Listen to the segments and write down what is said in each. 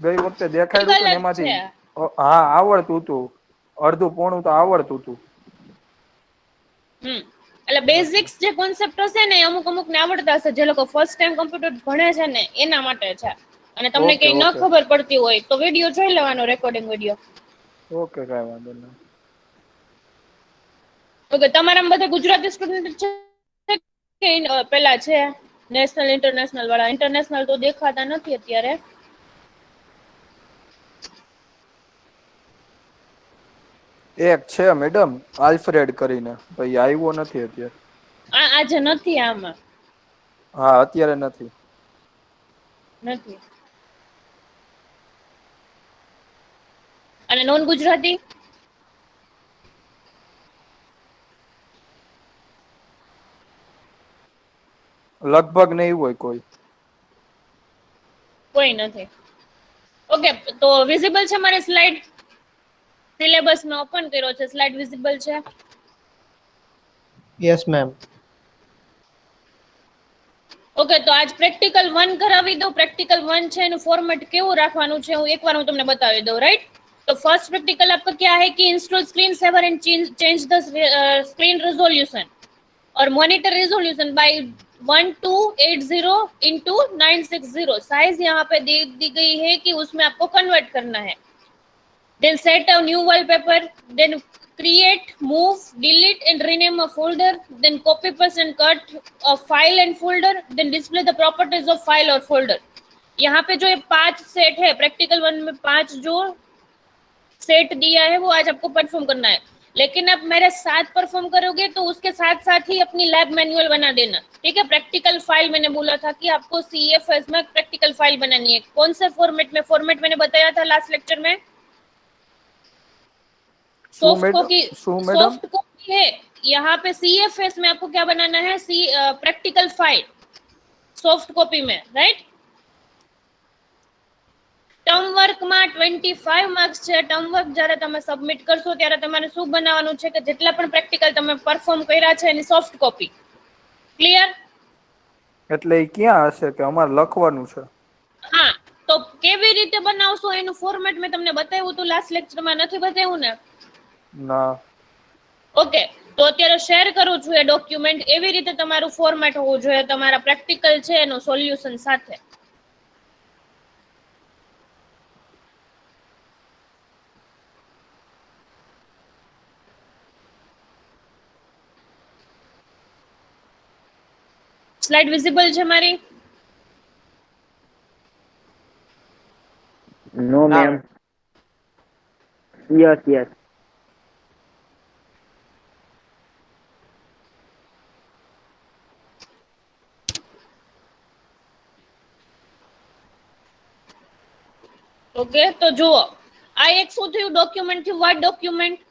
ગઈ વખતે દેખાડ્યું પ્રેક્ટિકલ હતું ને જ એમાંથી છે. હા આવડતું હતું, અડધું પોણું તો આવડતું હતું. એટલે બાકી બેઝિક્સ જે કોન્સેપ્ટ હશે ને અમુક અમુક ને આવડતા હશે, જે લોકો ફર્સ્ટ ટાઈમ કોમ્પ્યુટર ભણે છે ને એના માટે છે. અને તમને ઓકે કઈ ન ઓકે ખબર પડતી હોય તો વિડીયો જોઈ લેવાનો, રેકોર્ડિંગ વિડીયો. ઓકે કઈ વાંધો નહીં. ઓકે તમારામાં બધા ગુજરાતી સ્ટુડન્ટ છે કે પેલા છે નેશનલ ઇન્ટરનેશનલ વાળા? ઇન્ટરનેશનલ તો દેખાતા નથી અત્યારે. એક છે મેડમ આલ્ફ્રેડ કરીને, ભાઈ આવ્યો નથી અત્યારે. આજે નથી આમાં. હા અત્યારે નથી. નથી. અને નોન ગુજરાતી? લગભગ નહીં હોય કોઈ. કોઈ નથી. ઓકે તો વિઝિબલ છે મારી સ્લાઈડ? સિલેબસ મેં ઓપન કર્યો છે, સ્લાઇડ વિઝિબલ છે? Yes ma'am. ઓકે તો આજ પ્રેક્ટિકલ 1 કરાવી દઉં. પ્રેક્ટિકલ 1 છે એનું ફોર્મેટ કેવું રાખવાનું છે હું એકવાર તમને બતાવી દઉં, રાइट? तो फर्स्ट प्रैक्टिकल आपका क्या है कि install screen saver and change the screen resolution और monitor resolution by 1280 into 960। Size यहाँ पे दी गई है कि उसमें आपको कन्वर्ट करना है। Then set a new wallpaper, then create, move, delete and rename a folder, then copy paste and cut a file and folder, then display the properties of file और folder। यहाँ पे जो ये 5 सेट है practical 1 में 5 जो set दिया है वो आज आपको परफॉर्म करना है, लेकिन आप मेरे साथ परफॉर्म करोगे तो उसके साथ साथ ही अपनी लैब मैनुअल बना देना, ठीक है? प्रैक्टिकल फाइल मैंने बोला था कि आपको CFS में प्रैक्टिकल फाइल बनानी है। कौन से फॉर्मेट में? फॉर्मेट मैंने बताया था लास्ट लेक्चर में, શું सॉफ्ट મેડમ कॉपी। શું મેडम? सॉफ्ट कॉपी है यहाँ पे, CFS में आपको क्या बनाना है? प्रैक्टिकल फाइल सॉफ्ट कॉपी में, राइट? ટર્મ વર્કમાં 25 માર્ક્સ છે। ટર્મ વર્ક જ્યારે તમે સબમિટ કરશો ત્યારે તમારે શું બનાવવાનું છે કે જેટલા પણ પ્રેક્ટિકલ તમે પરફોર્મ કર્યા છે એની સોફ્ટ કોપી, ક્લિયર? એટલે એ ક્યાં હશે કે અમારે લખવાનું છે? હા તો કેવી રીતે બનાવશો એનું ફોર્મેટ મેં તમને બતાવ્યું હતું લાસ્ટ લેક્ચરમાં, નથી બતાવ્યું ને? ના. ઓકે તો અત્યારે શેર કરું છું એ ડોક્યુમેન્ટ, એવી રીતે તમારું ફોર્મેટ હોવું જોઈએ તમારા પ્રેક્ટિકલ છે એનું સોલ્યુશન સાથે। સ્લાઇડ વિઝિબલ છે મારી? No, ના ma'am. Ma'am. Yes, yes. Okay તો જુઓ આ એક શું થયું ડોક્યુમેન્ટ થયું, વર્ડ ડોક્યુમેન્ટ,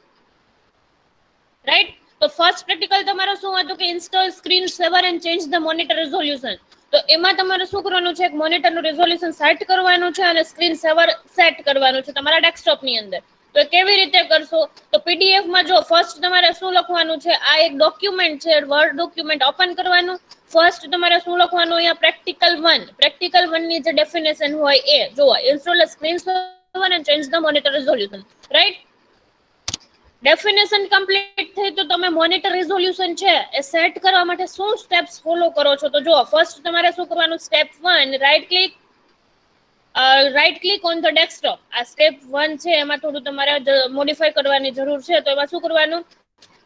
રાઈટ? તો ફર્સ્ટ પ્રેક્ટિકલ તમારો શું હતું કે install screen saver and change the monitor resolution. તો એમાં તમારે શું કરવાનું છે? એક મોનિટરનું રેઝોલ્યુશન સેટ કરવાનું છે અને સ્ક્રીન સેવર સેટ કરવાનું છે તમારા ડેસ્કટોપની અંદર। તો કેવી રીતે કરશો? તો PDF માં જો ફર્સ્ટ તમારે શું લખવાનું છે? આ એક ડોક્યુમેન્ટ છે, વર્ડ ડોક્યુમેન્ટ ઓપન કરવાનું। ફર્સ્ટ તમારે શું લખવાનું? અહીંયા પ્રેક્ટિકલ 1, પ્રેક્ટિકલ 1 ની જે ડેફિનેશન હોય એ જુઓ, install screen saver and change the monitor resolution, right? Definition complete થઈ તો તમે મોનિટર રેઝોલ્યુશન છે એ સેટ કરવા માટે શું સ્ટેપ્સ ફોલો કરો છો? તો જો ફર્સ્ટ તમારે શું કરવાનું? Step 1, right click on the desktop. આ સ્ટેપ 1 છે, એમાં થોડું તમારે મોડિફાઈ કરવાની જરૂર છે। તો એમાં શું કરવાનું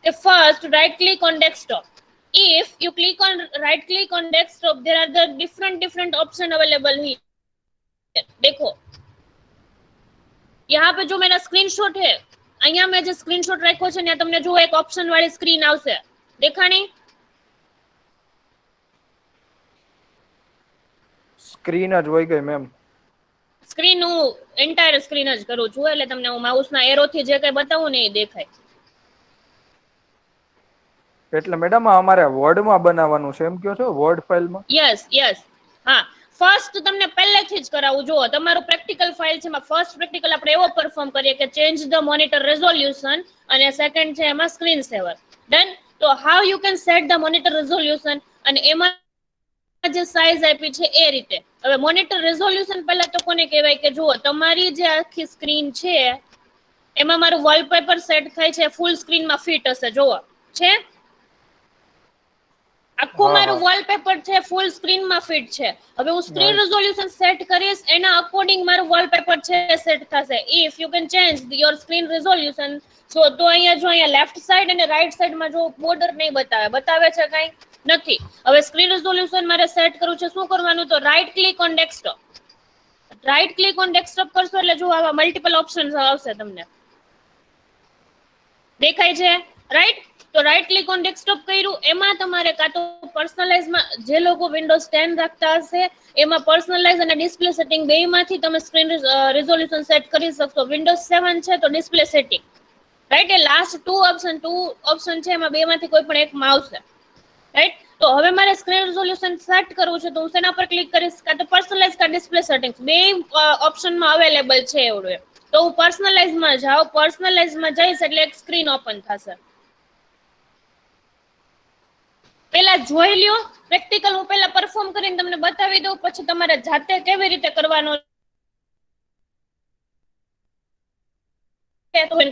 કે first right click on desktop. if you click on right click on desktop there are the different option available here। देखो यहाँ पे जो मेरा स्क्रीनशॉट है, અહીંયા મેં જે સ્ક્રીનશોટ રાખ્યો છે ને તમને જો એક ઓપ્શન વાળી સ્ક્રીન આવશે, દેખાણી? સ્ક્રીન જ હોય ગઈ મેમ। સ્ક્રીન હું એન્ટાયર સ્ક્રીન જ કરું છું એટલે તમને હું માઉસના એરોથી જે કઈ બતાવું ને એ દેખાય। એટલે મેડમ અમારે વર્ડમાં બનાવવાનું છે એમ કહો છો? વર્ડ ફાઇલમાં? યસ યસ હા, ફર્સ્ટ તમને પહેલેથી જ કરાવું। જુઓ તમારું પ્રેક્ટિકલ ફાઇલ છે એમાં ફર્સ્ટ પ્રેક્ટિકલ આપણે એવો પરફોર્મ કરીએ કે ચેન્જ ધ મોનિટર રેઝોલ્યુશન અને સેકન્ડ છે એમાં સ્ક્રીન સેવર, ડન? તો how you can set the monitor resolution, અને એમાં જે સાઈઝ આપી છે એ રીતે. હવે મોનિટર રેઝોલ્યુશન પહેલા તો કોને કહેવાય કે જુઓ તમારી જે આખી સ્ક્રીન છે એમાં મારું વોલપેપર સેટ થાય છે ફૂલ સ્ક્રીનમાં ફિટ હશે. જોવો છે આખું હા મારું હા વોલપેપર છે ફૂલ સ્ક્રીનમાં ફિટ છે. હવે હું સ્ક્રીન રાઈટ રેઝોલ્યુશન સેટ કરીશ એના અકોર્ડિંગ મારું વોલપેપર છે સેટ થશે. If you can change your screen resolution તો અહીંયા જો અહીંયા લેફ્ટ સાઈડ અને રાઈટ સાઈડમાં જો બોર્ડર નહીં બતાવે છે કઈ નથી. હવે સ્ક્રીન રેઝોલ્યુશન મારે સેટ કરવું છે શું કરવાનું તો right click on desktop. Right click on desktop કરશો એટલે જો આવા મલ્ટિપલ ઓપ્શન્સ આવશે તમને દેખાય છે રાઈટ. તો રાઈટ ક્લિક ઓન ડેસ્કટોપ કર્યું એમાં તમારે કાં તો પર્સનલાઇઝમાં જે લોકો વિન્ડોઝ 10 રાખતા હશે એમાં પર્સનલાઇઝ અને ડિસ્પ્લે સેટિંગ બેયમાંથી તમે સ્ક્રીન રેઝોલ્યુશન સેટ કરી શકશો. વિન્ડોઝ 7 છે તો ડિસ્પ્લે સેટિંગ રાઈટ એ લાસ્ટ ટુ ઓપ્શન છે એમાં બેમાંથી કોઈ પણ એકમાં આવશે રાઈટ. તો હવે મારે સ્ક્રીન રેઝોલ્યુશન સેટ કરવું છે તો હું શેના પર ક્લિક કરીશ કાં તો પર્સનલાઇઝ કાં ડિસ્પ્લે સેટિંગ્સ બે ઓપ્શનમાં અવેલેબલ છે એવડું. તો હું પર્સનલાઇઝમાં જાઉં પર્સનલાઇઝમાં જઈશ એટલે એક સ્ક્રીન ઓપન થશે. પેલા જોઈ લ્યો પ્રેક્ટિકલ હું પેલા પરફોર્મ કરીને તમને બતાવી દઉં પછી તમારે જાતે કેવી રીતે કરવાનો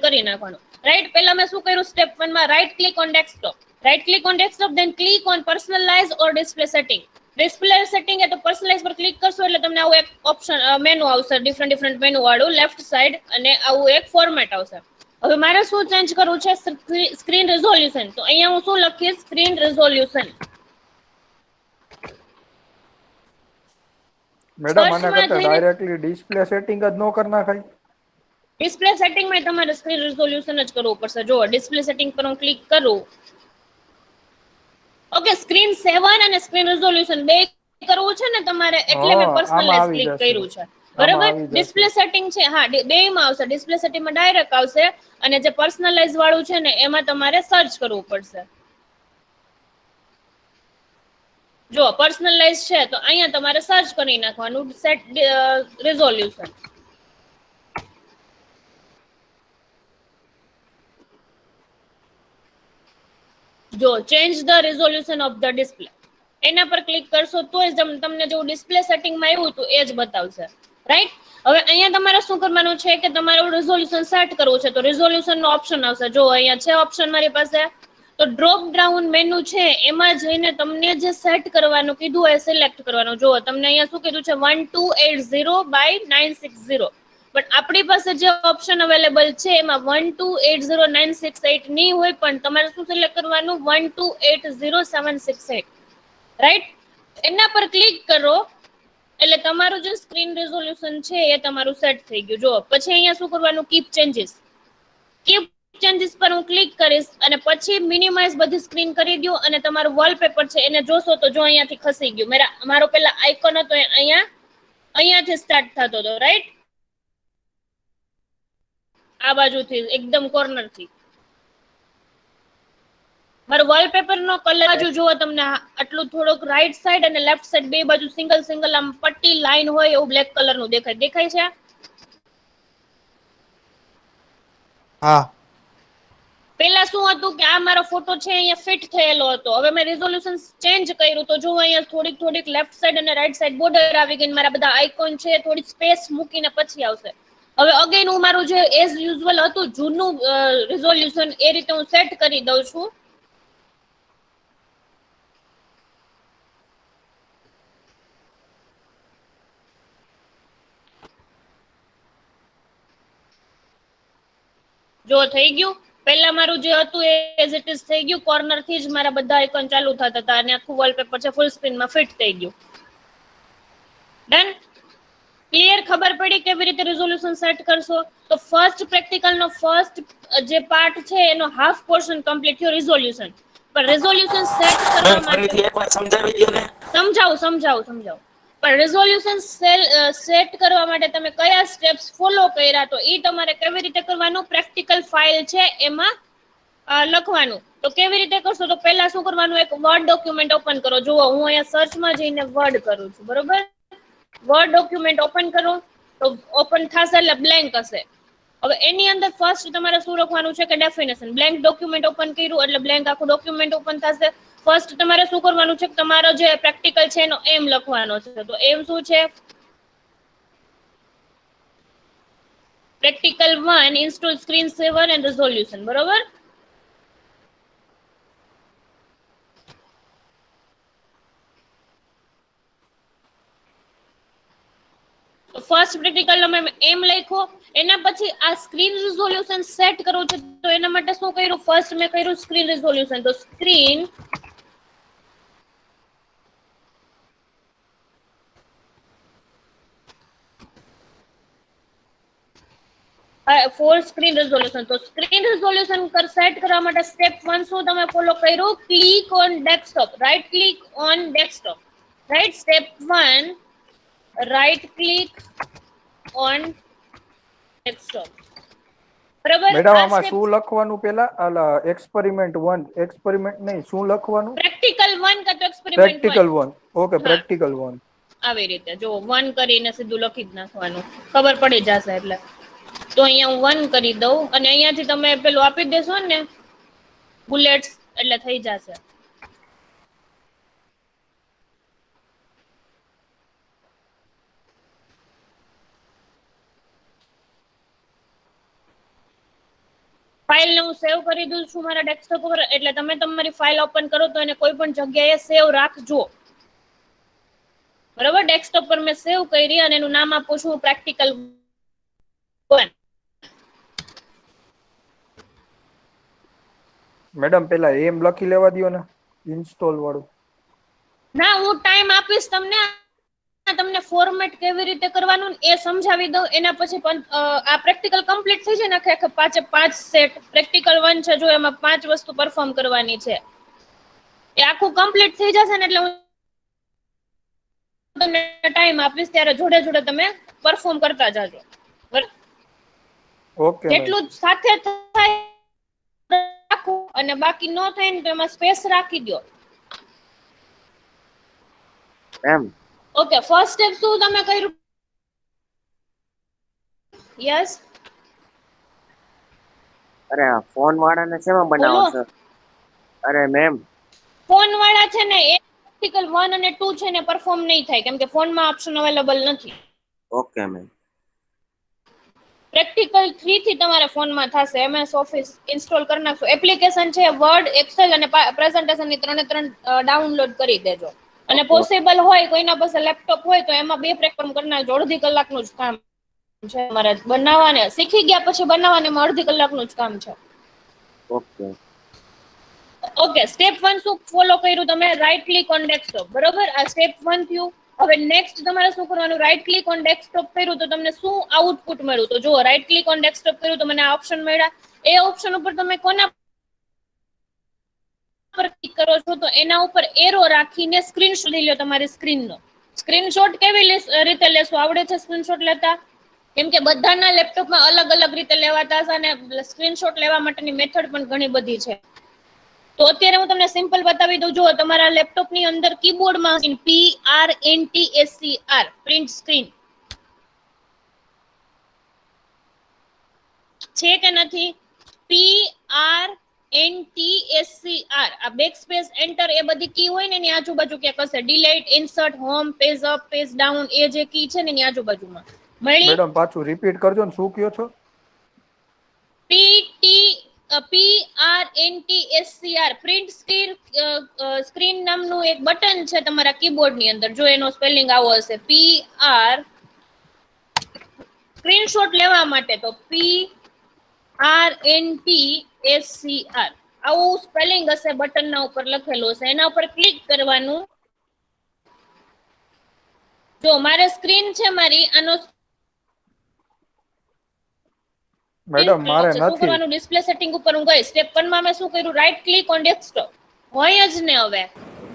કરી નાખવાનું રાઈટ. પેલા મેં શું કર્યું સ્ટેપ 1 માં right click on desktop. Right click on desktop then click on personalise or display setting. Display setting એ તો પર્સનલાઇઝ પર ક્લિક કરશો એટલે તમને આવું એક ઓપ્શન મેનુ આવશે ડિફરન્ટ મેનુ વાળું લેફ્ટ સાઈડ અને આવું એક ફોર્મેટ આવશે. હવે મારે શું ચેન્જ કરવું છે સ્ક્રીન રેઝોલ્યુશન. તો અહીંયા હું શું લખીશ સ્ક્રીન રેઝોલ્યુશન. મેડમ આના સર્ચમાં કરતા જઈને ડાયરેક્ટલી ડિસ્પ્લે સેટિંગ જ ન કરી નાખાય? ડિસ્પ્લે સેટિંગમાં તમારે સ્ક્રીન રેઝોલ્યુશન જ કરવું પડશે. જો ડિસ્પ્લે સેટિંગ પર હું ક્લિક કરું ઓકે સ્ક્રીન 7 અને સ્ક્રીન રેઝોલ્યુશન બે કરવું છે ને તમારે એટલે મેં હા આમાં પર્સનલાઇઝ આવી ક્લિક જશે. કર્યું છે આમાં બરાબર. આવી જશે. ડિસ્પ્લે સેટિંગ છે હા બેયમાં આવશે. ડિસ્પ્લે સેટિંગમાં ડાયરેક્ટ આવશે અને જે પર્સનલાઇઝ વાળું છે ને એમાં તમારે સર્ચ કરવું પડશે. જો પર્સનલાઇઝ છે તો અહીંયા તમારે સર્ચ કરી નાખવાનું સેટ રેઝોલ્યુશન. જો change the resolution of the display એના પર ક્લિક કરશો તો જ તમને જેવું ડિસ્પ્લે સેટિંગમાં આવ્યું હતું એ જ બતાવશે રાઈટ. હવે અહીંયા તમારે શું કરવાનું છે કે તમારું રેઝોલ્યુશન સેટ કરવું છે તો રેઝોલ્યુશન નો ઓપ્શન આવશે. જો અહીંયા છે ઓપ્શન મારી પાસે તો ડ્રોપ ડાઉન મેનુ છે એમાં જઈને તમને જે સેટ કરવાનું કીધું એ સિલેક્ટ કરવાનું. જો તમને અહીંયા શું કીધું છે 1280/960 પણ આપણી પાસે જે ઓપ્શન અવેલેબલ છે એમાં 1280968 નહીં હોય પણ તમારે શું સિલેક્ટ કરવાનું 1280/768 રાઈટ. એના પર ક્લિક કરો એટલે તમારું જે સ્ક્રીન રેઝોલ્યુશન છે એ તમારું સેટ થઈ ગયું. જો પછી અહીંયા શું કરવાનું કીપ ચેન્જીસ પર હું ક્લિક કરીશ અને પછી મિનિમાઇઝ બધી સ્ક્રીન કરી દો અને તમારું વોલપેપર છે એને જોશો તો જો અહીંયાથી ખસી ગયું. મારો પેલા આઇકોન હતો અહીંયાથી સ્ટાર્ટ થતો હતો રાઈટ આ બાજુથી એકદમ કોર્નર થી. મારો વોલપેપર નો કલર બાજુ જોવો તમને આટલું થોડોક રાઈટ સાઈડ અને લેફ્ટ સાઈડ બે બાજુ સિંગલ આમ પટ્ટી લાઈન હોય એવું બ્લેક કલર નું દેખાય છે. હા પેલા શું હતું કે આ મારો ફોટો છે અહીંયા ફિટ થયેલો હતો. હવે મેં રેઝોલ્યુશન ચેન્જ કર્યું તો જો અહીંયા થોડીક લેફ્ટ સાઈડ અને રાઈટ સાઈડ બોર્ડર આવી ગઈ. મારા બધા આઇકોન છે થોડી સ્પેસ મૂકીને પછી આવશે. હવે અગેન હું મારું જે એઝ યુઝ્યુઅલ હતું જૂનું રેઝોલ્યુશન એ રીતે હું સેટ કરી દઉં છું. જો થઈ ગયું પહેલા મારું જે હતું એ એઝ ઇટ ઇઝ થઈ ગયું. કોર્નર થી જ મારા બધા આઇકોન ચાલુ થતા હતા અને આખું વોલપેપર છે ફૂલ સ્ક્રીનમાં ફિટ થઈ ગયું. ડન ક્લિયર ખબર પડી કેવી રીતે રેઝોલ્યુશન સેટ કરશો. તો ફર્સ્ટ પ્રેક્ટિકલ નો ફર્સ્ટ જે પાર્ટ છે એનો હાફ પોર્શન કમ્પ્લીટ થયો રેઝોલ્યુશન. પણ રેઝોલ્યુશન સેટ કરવા માટે એકવાર સમજાવી દો ને. સમજાવું પણ રેઝોલ્યુશન સેટ કરવા માટે તમે કયા સ્ટેપ્સ ફોલો કર્યા તો એ તમારે કેવી રીતે કરવાનું પ્રેક્ટિકલ ફાઇલ છે એમાં લખવાનું. તો કેવી રીતે કરશો તો પહેલા શું કરવાનું એક વર્ડ ડોક્યુમેન્ટ ઓપન કરો. જુઓ હું અહીંયા સર્ચમાં જઈને વર્ડ કરું છું બરોબર. વર્ડ ડોક્યુમેન્ટ ઓપન કરો તો ઓપન થશે એટલે બ્લેન્ક હશે. હવે એની અંદર ફર્સ્ટ તમારે શું લખવાનું છે કે ડેફિનેશન. બ્લેન્ક ડોક્યુમેન્ટ ઓપન કર્યું એટલે બ્લેન્ક આખું ડોક્યુમેન્ટ ઓપન થશે. ફર્સ્ટ તમારે શું કરવાનું છે, તમારો જે પ્રેક્ટિકલ છે એનો એમ લખવાનો છે. તો એમ શું છે? Practical 1 install screen saver and resolution, બરોબર? ફર્સ્ટ પ્રેક્ટિકલ મેં એમ લખ્યો, એના પછી આ સ્ક્રીન રિઝોલ્યુશન સેટ કરવું છે. તો એના માટે શું કર્યું? ફર્સ્ટ મેં કર્યું સ્ક્રીન રિઝોલ્યુશન. તો સ્ક્રીન ફોર સ્ક્રીન રિઝોલ્યુશન. તો સ્ક્રીન રિઝોલ્યુશન સેટ કરવા માટે સ્ટેપ 1 શું તમે ફોલો કર્યું? Click on desktop, right click on desktop, right. Step 1, right click on desktop, બરાબર? મેડમ આમાં શું લખવાનું પેલા? આલા એક્સપેરિમેન્ટ 1, એક્સપેરિમેન્ટ નહીં, શું લખવાનું? પ્રેક્ટિકલ 1 કા તો એક્સપેરિમેન્ટ 1, પ્રેક્ટિકલ 1. ઓકે, હા. પ્રેક્ટિકલ 1. આવી રીતે જો 1 કરીને સીધું લખી જ નાખવાનું, ખબર પડી જશે. એટલે તો અહીંયા હું 1 કરી દઉં અને અહીંયાથી તમે પેલું આપી દેશો ને બુલેટ્સ, એટલે થઈ જશે. ફાઇલને હું સેવ કરી દઉં છું મારા ડેસ્કટોપ ઉપર. એટલે તમે તમારી ફાઇલ ઓપન કરો તો એને કોઈ પણ જગ્યાએ સેવ રાખજો, બરાબર? ડેસ્કટોપ પર મેં સેવ કરી અને એનું નામ આપું છું પ્રેક્ટિકલ 1. મેડમ પેલા એમ લખી લેવા દો ને, ઇન્સ્ટોલ વાળું. ના, હું ટાઈમ આપીશ તમને, તમને ફોર્મેટ કેવી રીતે કરવાનું એ સમજાવી દઉં. એના પછી પણ આ પ્રેક્ટિકલ કમ્પ્લીટ થઈ જાય ને, આખે 5 સેટ પ્રેક્ટિકલ 1 છે, જો એમાં 5 વસ્તુ પરફોર્મ કરવાની છે. એ આખું કમ્પ્લીટ થઈ જશે ને એટલે હું તમને ટાઈમ આપીશ, ત્યારે જોડે જોડે તમે પરફોર્મ કરતા જાજો. ઓકે. જેટલું સાથે થાય રાખો અને બાકી ન થાય ને તો એમાં સ્પેસ રાખી દો. એમ ઓકે, ફર્સ્ટ સ્ટેપ શું તમે કર્યું? યસ. અરે આ ફોન વાળાને શેમાં બનાવો બોલો. છો? અરે મેમ, ફોન વાળા છે ને એ પ્રેક્ટિકલ 1 અને 2 છે ને પરફોર્મ નહીં થાય, કેમ કે ફોનમાં ઓપ્શન અવેલેબલ નથી. Okay ma'am. પ્રેક્ટિકલ 3 થી તમારે ફોનમાં થશે. MS ઓફિસ ઇન્સ્ટોલ કરી નાખશો. એપ્લિકેશન છે વર્ડ, એક્સેલ અને પ્રેઝન્ટેશન ની 3 ડાઉનલોડ કરી દેજો. અને પોસિબલ હોય કોઈના પાસે લેપટોપ હોય તો એમાં 2 પ્રેક્ટિકલ કરી નાખજો. અડધી કલાકનું જ કામ છે મારે બનાવવાને. શીખી ગયા પછી બનાવવાને અડધી કલાકનું જ કામ છે. ઓકે ઓકે, સ્ટેપ 1 શું ફોલો કર્યું તમે? રાઈટ ક્લિક ઓન ડેસ્કટોપ, બરોબર? આ સ્ટેપ 1 થયું. હવે નેક્સ્ટ તમારે શું કરવાનું? રાઈટ ક્લિક ઓન ડેસ્કટોપ કર્યું તો તમને શું આઉટપુટ મળ્યું? તો જો રાઈટ ક્લિક ઓન ડેસ્કટોપ કર્યું તો મને આ ઓપ્શન મળ્યા. એ ઓપ્શન ઉપર તમે કોના પર ક્લિક કરો છો તો એના ઉપર એરો રાખીને સ્ક્રીનશોટ લઈ લો તમારી સ્ક્રીનનો. સ્ક્રીનશોટ કેવી રીતે લેશો? આવડે છે સ્ક્રીનશોટ લેતા? કેમ કે બધાના લેપટોપમાં અલગ અલગ રીતે લેવાતા છે અને સ્ક્રીનશોટ લેવા માટેની મેથડ પણ ઘણી બધી છે. તો અત્યારે હું તમને સિમ્પલ બતાવી દઉં. જો તમારા લેપટોપની અંદર કીબોર્ડમાં PRNTSCR પ્રિન્ટ સ્ક્રીન છે કે નથી? PRNTSCR, આ બેક સ્પેસ એન્ટર એ બધી કી હોય ને એની આજુબાજુ ક્યાંક હશે. Delete, insert, home, page up, page down, એ જે કી છે ને એની આજુબાજુમાં મળી. મેડમ પાછું રિપીટ કરજો ને, શું કયો છો? PRNTSCR પ્રિન્ટ સ્ક્રીન નામનું એક બટન છે તમારા કીબોર્ડ ની અંદર. જો એનો સ્પેલિંગ આવો હશે PR સ્ક્રીનશોટ લેવા માટે તો PRNTSCR આવું સ્પેલિંગ હશે, બટન ના ઉપર લખેલું હશે. એના ઉપર ક્લિક કરવાનું. જો મારે સ્ક્રીન છે મારી, આનો મેડમ મારે શું નથી. કરવાનું? ડિસ્પ્લે સેટિંગ ઉપર હું ગઈ. સ્ટેપ 1 માં મેં શું કર્યું? Right click on desktop. હોય જ ને. હવે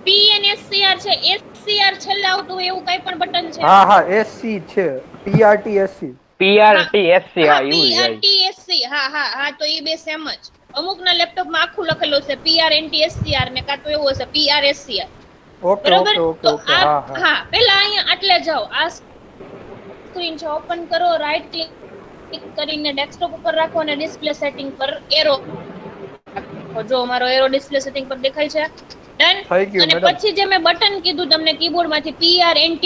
PNSCR છે, SCR છેલ્લે આવતું એવું કઈ પણ બટન છે? હા હા, SC છે, PRTSC. PRTSC આ યુઝ જાય. PRTSC, હા હા હા, તો એ બે સેમ જ. અમુકના લેપટોપમાં આખું લખેલું છે PRNTSCR ને કાં તો એવું હશે PRSCR. ઓકે બરોબર? ઓકે ઓકે તો ઓકે. હા હા. હા, પેલા અહીંયા આટલે જાઓ. આ સ્ક્રીન છે, ઓપન કરો. રાઈટ ક્લિક કરીને ડેસ્કટોપ ઉપર રાખો અને ડિસ્પ્લે સેટિંગ પર એરો રાખો. જો મારો એરો ડિસ્પ્લે સેટિંગ પર દેખાય છે. ડન. થઈ ગયું અને મેડમ. પછી જે મેં બટન કીધું તમને કીબોર્ડ માંથી PRNT,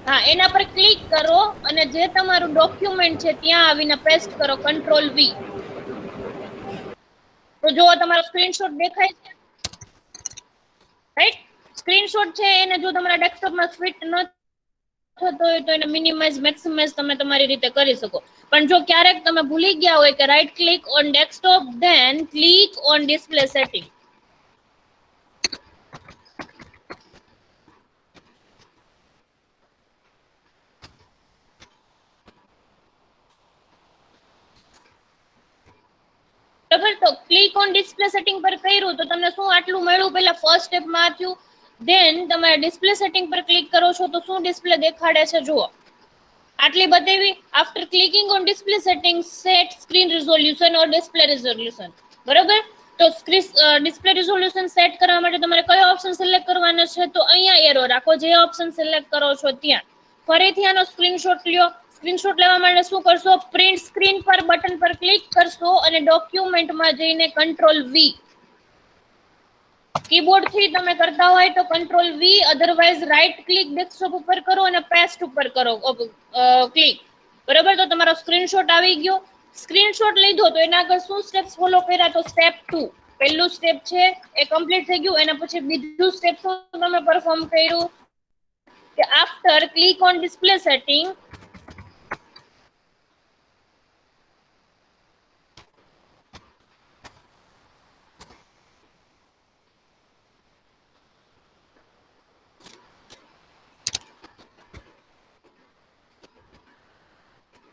હા એના પર ક્લિક કરો અને જે તમારું ડોક્યુમેન્ટ છે ત્યાં આવીને પેસ્ટ કરો Ctrl V. તો જો તમારો સ્ક્રીનશોટ દેખાય છે, રાઈટ? સ્ક્રીનશોટ છે એને જો તમારા ડેસ્કટોપમાં ફિટ ન થતો હોય તો એને મિનિમાઇઝ મેક્સિમાઇઝ તમે તમારી રીતે કરી શકો. પણ જો ક્યારેક તમે ભૂલી ગયા હોય કે right click on desktop, then click on display setting. બરાબર, તો ક્લિક ઓન ડિસ્પ્લે સેટિંગ પર કર્યું તો તમને શું આટલું મળ્યું? પહેલા ફર્સ્ટ સ્ટેપમાં થયું, ધેન તમે ડિસ્પ્લે સેટિંગ પર ક્લિક કરો છો તો શું ડિસ્પ્લે દેખાડે છે જુઓ. આટલી બતાવી. After clicking on display setting, set screen resolution or display resolution. બરોબર, તો ડિસ્પ્લે રિઝોલ્યુશન સેટ કરવા માટે તમારે કયો ઓપ્શન સિલેક્ટ કરવાનો છે? તો અહીંયા એરો રાખો, જે ઓપ્શન સિલેક્ટ કરો છો ત્યાં. ફરીથી આનો સ્ક્રીનશોટ લ્યો. સ્ક્રીનશોટ લેવા માટે શું કરશો? પ્રિન્ટ સ્ક્રીન પર બટન પર ક્લિક કરશો અને ડોક્યુમેન્ટમાં જઈને Ctrl V. કીબોર્ડ થી તમે કરતા હોય તો Ctrl V, otherwise right click desktop ઉપર કરો અને પેસ્ટ ઉપર કરો ક્લિક. બરોબર, તો તમારો સ્ક્રીનશોટ આવી ગયો. સ્ક્રીનશોટ લીધો તો એના આગળ શું સ્ટેપ્સ ફોલો કર્યા? તો સ્ટેપ 2, પહેલું સ્ટેપ છે એ કમ્પ્લીટ થઈ ગયું. એના પછી બીજું સ્ટેપ શું તમે પરફોર્મ કર્યું કે after click on display setting,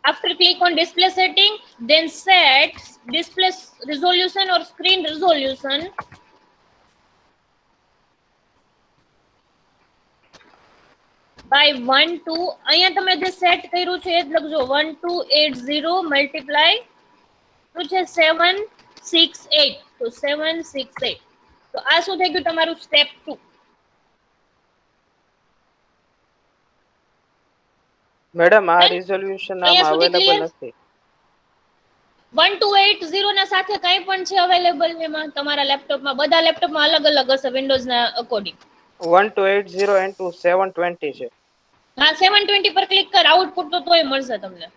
after click on display setting, then set display resolution or screen resolution by 1 to, અહીંયા તમે જે સેટ કર્યું છે એ જ લખજો, 1280 મલ્ટીપ્લાય શું છે 768, તો 768. તો આ શું થઈ ગયું તમારું સ્ટેપ 2. મેડમ આ રિઝોલ્યુશન આમાં અહીંયા સુધી અવેલેબલ ક્લિયર? નથી. 1280 ના સાથે કઈ પણ છે અવેલેબલ એમાં? તમારા લેપટોપમાં, બધા લેપટોપમાં અલગ અલગ હશે વિન્ડોઝ ના અકોર્ડિંગ. 1280 into 720 છે. હા, 720 પર ક્લિક કર, આઉટપુટ તો તોય મળશે તમને.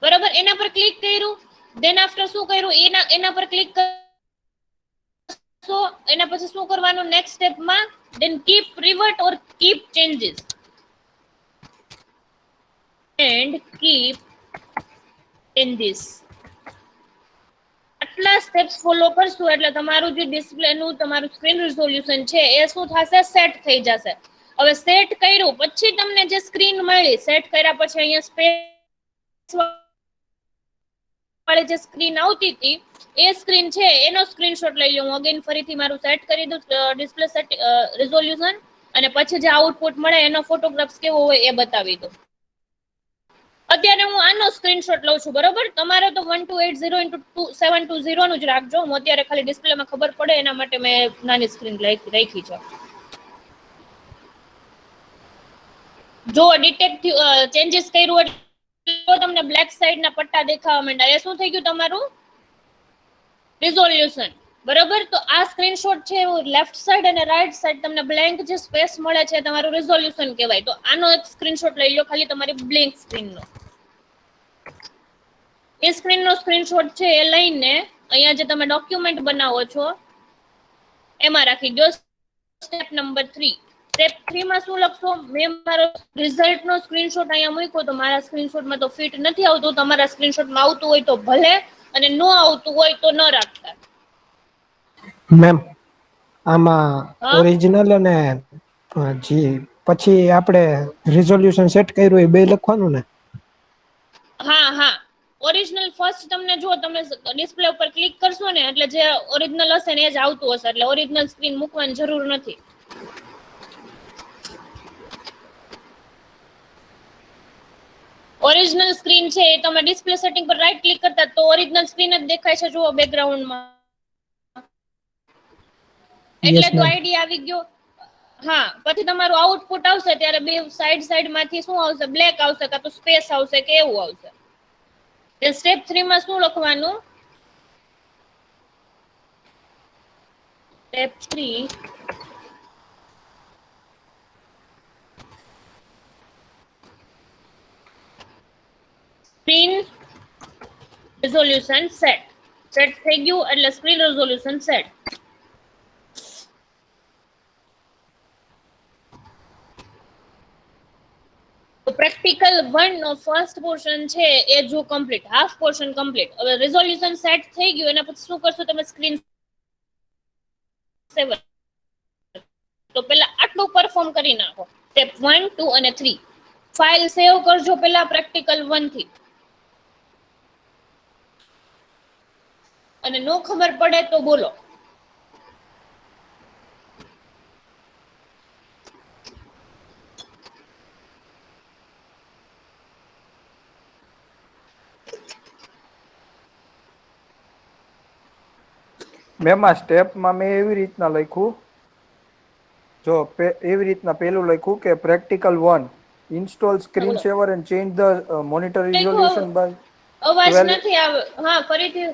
બરોબર, એના પર ક્લિક કર્યું, ધેન આફ્ટર શું કર્યું? એના પર ક્લિક કરશો. એના પછી શું કરવાનું નેક્સ્ટ સ્ટેપમાં? Then keep revert or keep changes and keep changes. આટલા સ્ટેપ્સ ફોલો કરશું એટલે તમારું જે ડિસ્પ્લે નું તમારું સ્ક્રીન રિઝોલ્યુશન છે એ શું થશે? સેટ થઈ જશે. હવે સેટ કર્યું પછી તમને જે સ્ક્રીન મળી, સેટ કર્યા પછી અહીંયા સ્પેસ વાળી જે સ્ક્રીન આવતી હતી એ સ્ક્રીન છે એનો સ્ક્રીનશોટ લઈ લઉં. અગેન ફરીથી મારું સેટ કરી દઉં ડિસ્પ્લે સેટ રિઝોલ્યુશન, અને પછી જે આઉટપુટ મળે એનો ફોટોગ્રાફ્સ કેવો હોય એ બતાવી દઉં. અત્યારે હું આનો સ્ક્રીનશોટ લઉં છું. બરોબર, તમારે તો 1280 into 720 નું જ રાખજો. હું અત્યારે ખાલી ડિસ્પ્લેમાં ખબર પડે એના માટે મેં નાની સ્ક્રીન રાખી છે. જો ડિટેક્ટ ચેન્જીસ કર્યું એટલે તમને બ્લેક સાઈડ ના પટ્ટા દેખાવા માંડ્યા. એ શું થઈ ગયું તમારું? રિઝોલ્યુશન. બરોબર, તો આ સ્ક્રીનશોટ છે લેફ્ટ સાઈડ અને રાઈટ સાઈડ તમને બ્લેન્ક જે સ્પેસ મળે છે તમારું રિઝોલ્યુશન કહેવાય. તો આનો એક સ્ક્રીનશોટ લઈ લો ખાલી તમારી બ્લેન્ક સ્ક્રીનનો. એ સ્ક્રીનનો સ્ક્રીનશોટ છે એ લઈને અહીંયા જે તમે ડોક્યુમેન્ટ બનાવો છો એમાં રાખી દો. Step number 3. સ્ટેપ 3 માં શું લખશો? મેં મારો રિઝલ્ટનો સ્ક્રીનશોટ અહીંયા મૂક્યો તો મારા સ્ક્રીનશોટમાં તો ફિટ નથી આવતું. તમારા સ્ક્રીનશોટમાં આવતું હોય તો ભલે, અને ન આવતું હોય તો ન રાખતા. મેમ આમાં હા ઓરિજિનલ અને જી પછી આપણે રિઝોલ્યુશન સેટ કર્યું એ બે લખવાનું ને? હા હા, ઓરિજિનલ ફર્સ્ટ તમને જો તમે ડિસ્પ્લે ઉપર ક્લિક કરશો ને એટલે જે ઓરિજિનલ હશે ને એ જ આવતું હશે. એટલે ઓરિજિનલ સ્ક્રીન મૂકવાની જરૂર નથી. ઓરિજિનલ સ્ક્રીન છે એ તમે ડિસ્પ્લે સેટિંગ પર રાઈટ ક્લિક કરતા તો ઓરિજિનલ સ્ક્રીન જ દેખાય છે જુઓ બેકગ્રાઉન્ડમાં. એટલે તો આઈડિયા આવી ગયો. હા, પછી તમારું આઉટપુટ આવશે ત્યારે બે સાઈડ માંથી શું આવશે? બ્લેક આવશે કાં તો સ્પેસ આવશે કે એવું આવશે. સ્ટેપ 3 માં શું લખવાનું? Step 3. Screen resolution set. Set થઈ ગયું એટલે screen resolution set. તો પ્રેક્ટિકલ 1 નો ફર્સ્ટ પોર્શન છે એ જો કમ્પ્લીટ, હાફ પોર્શન કમ્પ્લીટ. હવે રિઝોલ્યુશન સેટ થઈ ગયું એના પછી શું કરશો તમે? સ્ક્રીન સેવર. તો પેલા આટલું પરફોર્મ કરી નાખો, સ્ટેપ 1, 2 અને 3. ફાઇલ સેવ કરજો પેલા પ્રેક્ટિકલ 1 થી. અને નો ખબર પડે તો બોલો. મેમ આ સ્ટેપમાં મેં એવી રીતના લખ્યું, જો એવી રીતના પેલું લખ્યું કે practical 1 install screen saver and change the monitor resolution by અવાજ 12 નથી આવે. હા ફરીથી.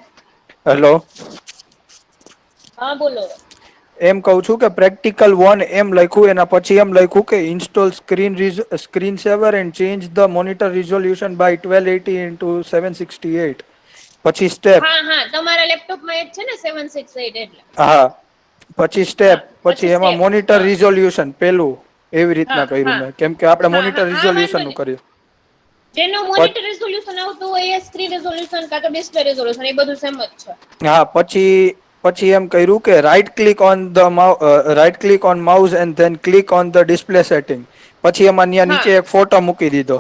હેલો, હા બોલો. એમ કહું છું કે પ્રેક્ટિકલ 1 એમ લખ્યું, એના પછી એમ લખ્યું કે install screen saver and change the monitor resolution by 1280x768. પછી સ્ટેપ. હા હા તમારા લેપટોપમાં એક છે ને 768 એટલે. હા, પછી સ્ટેપ, હા, પછી એમાં step. મોનિટર હા રિઝોલ્યુશન પેલું એવી રીતના હા કર્યું હા મેં, કેમ કે આપણે હા મોનિટર હા હા રિઝોલ્યુશન વાંધો નું નહીં. કર્યું. જેનું મોનિટર રિઝોલ્યુશન આવતું હોય એ સ્ક્રીન રિઝોલ્યુશન કાં તો ડિસ્પ્લે રિઝોલ્યુશન એ બધું સેમ જ છે. હા, પછી એમ કર્યું કે right click on mouse and then click on the display setting. પછી એમાં ત્યાં હા નીચે એક ફોટો મૂકી દીધો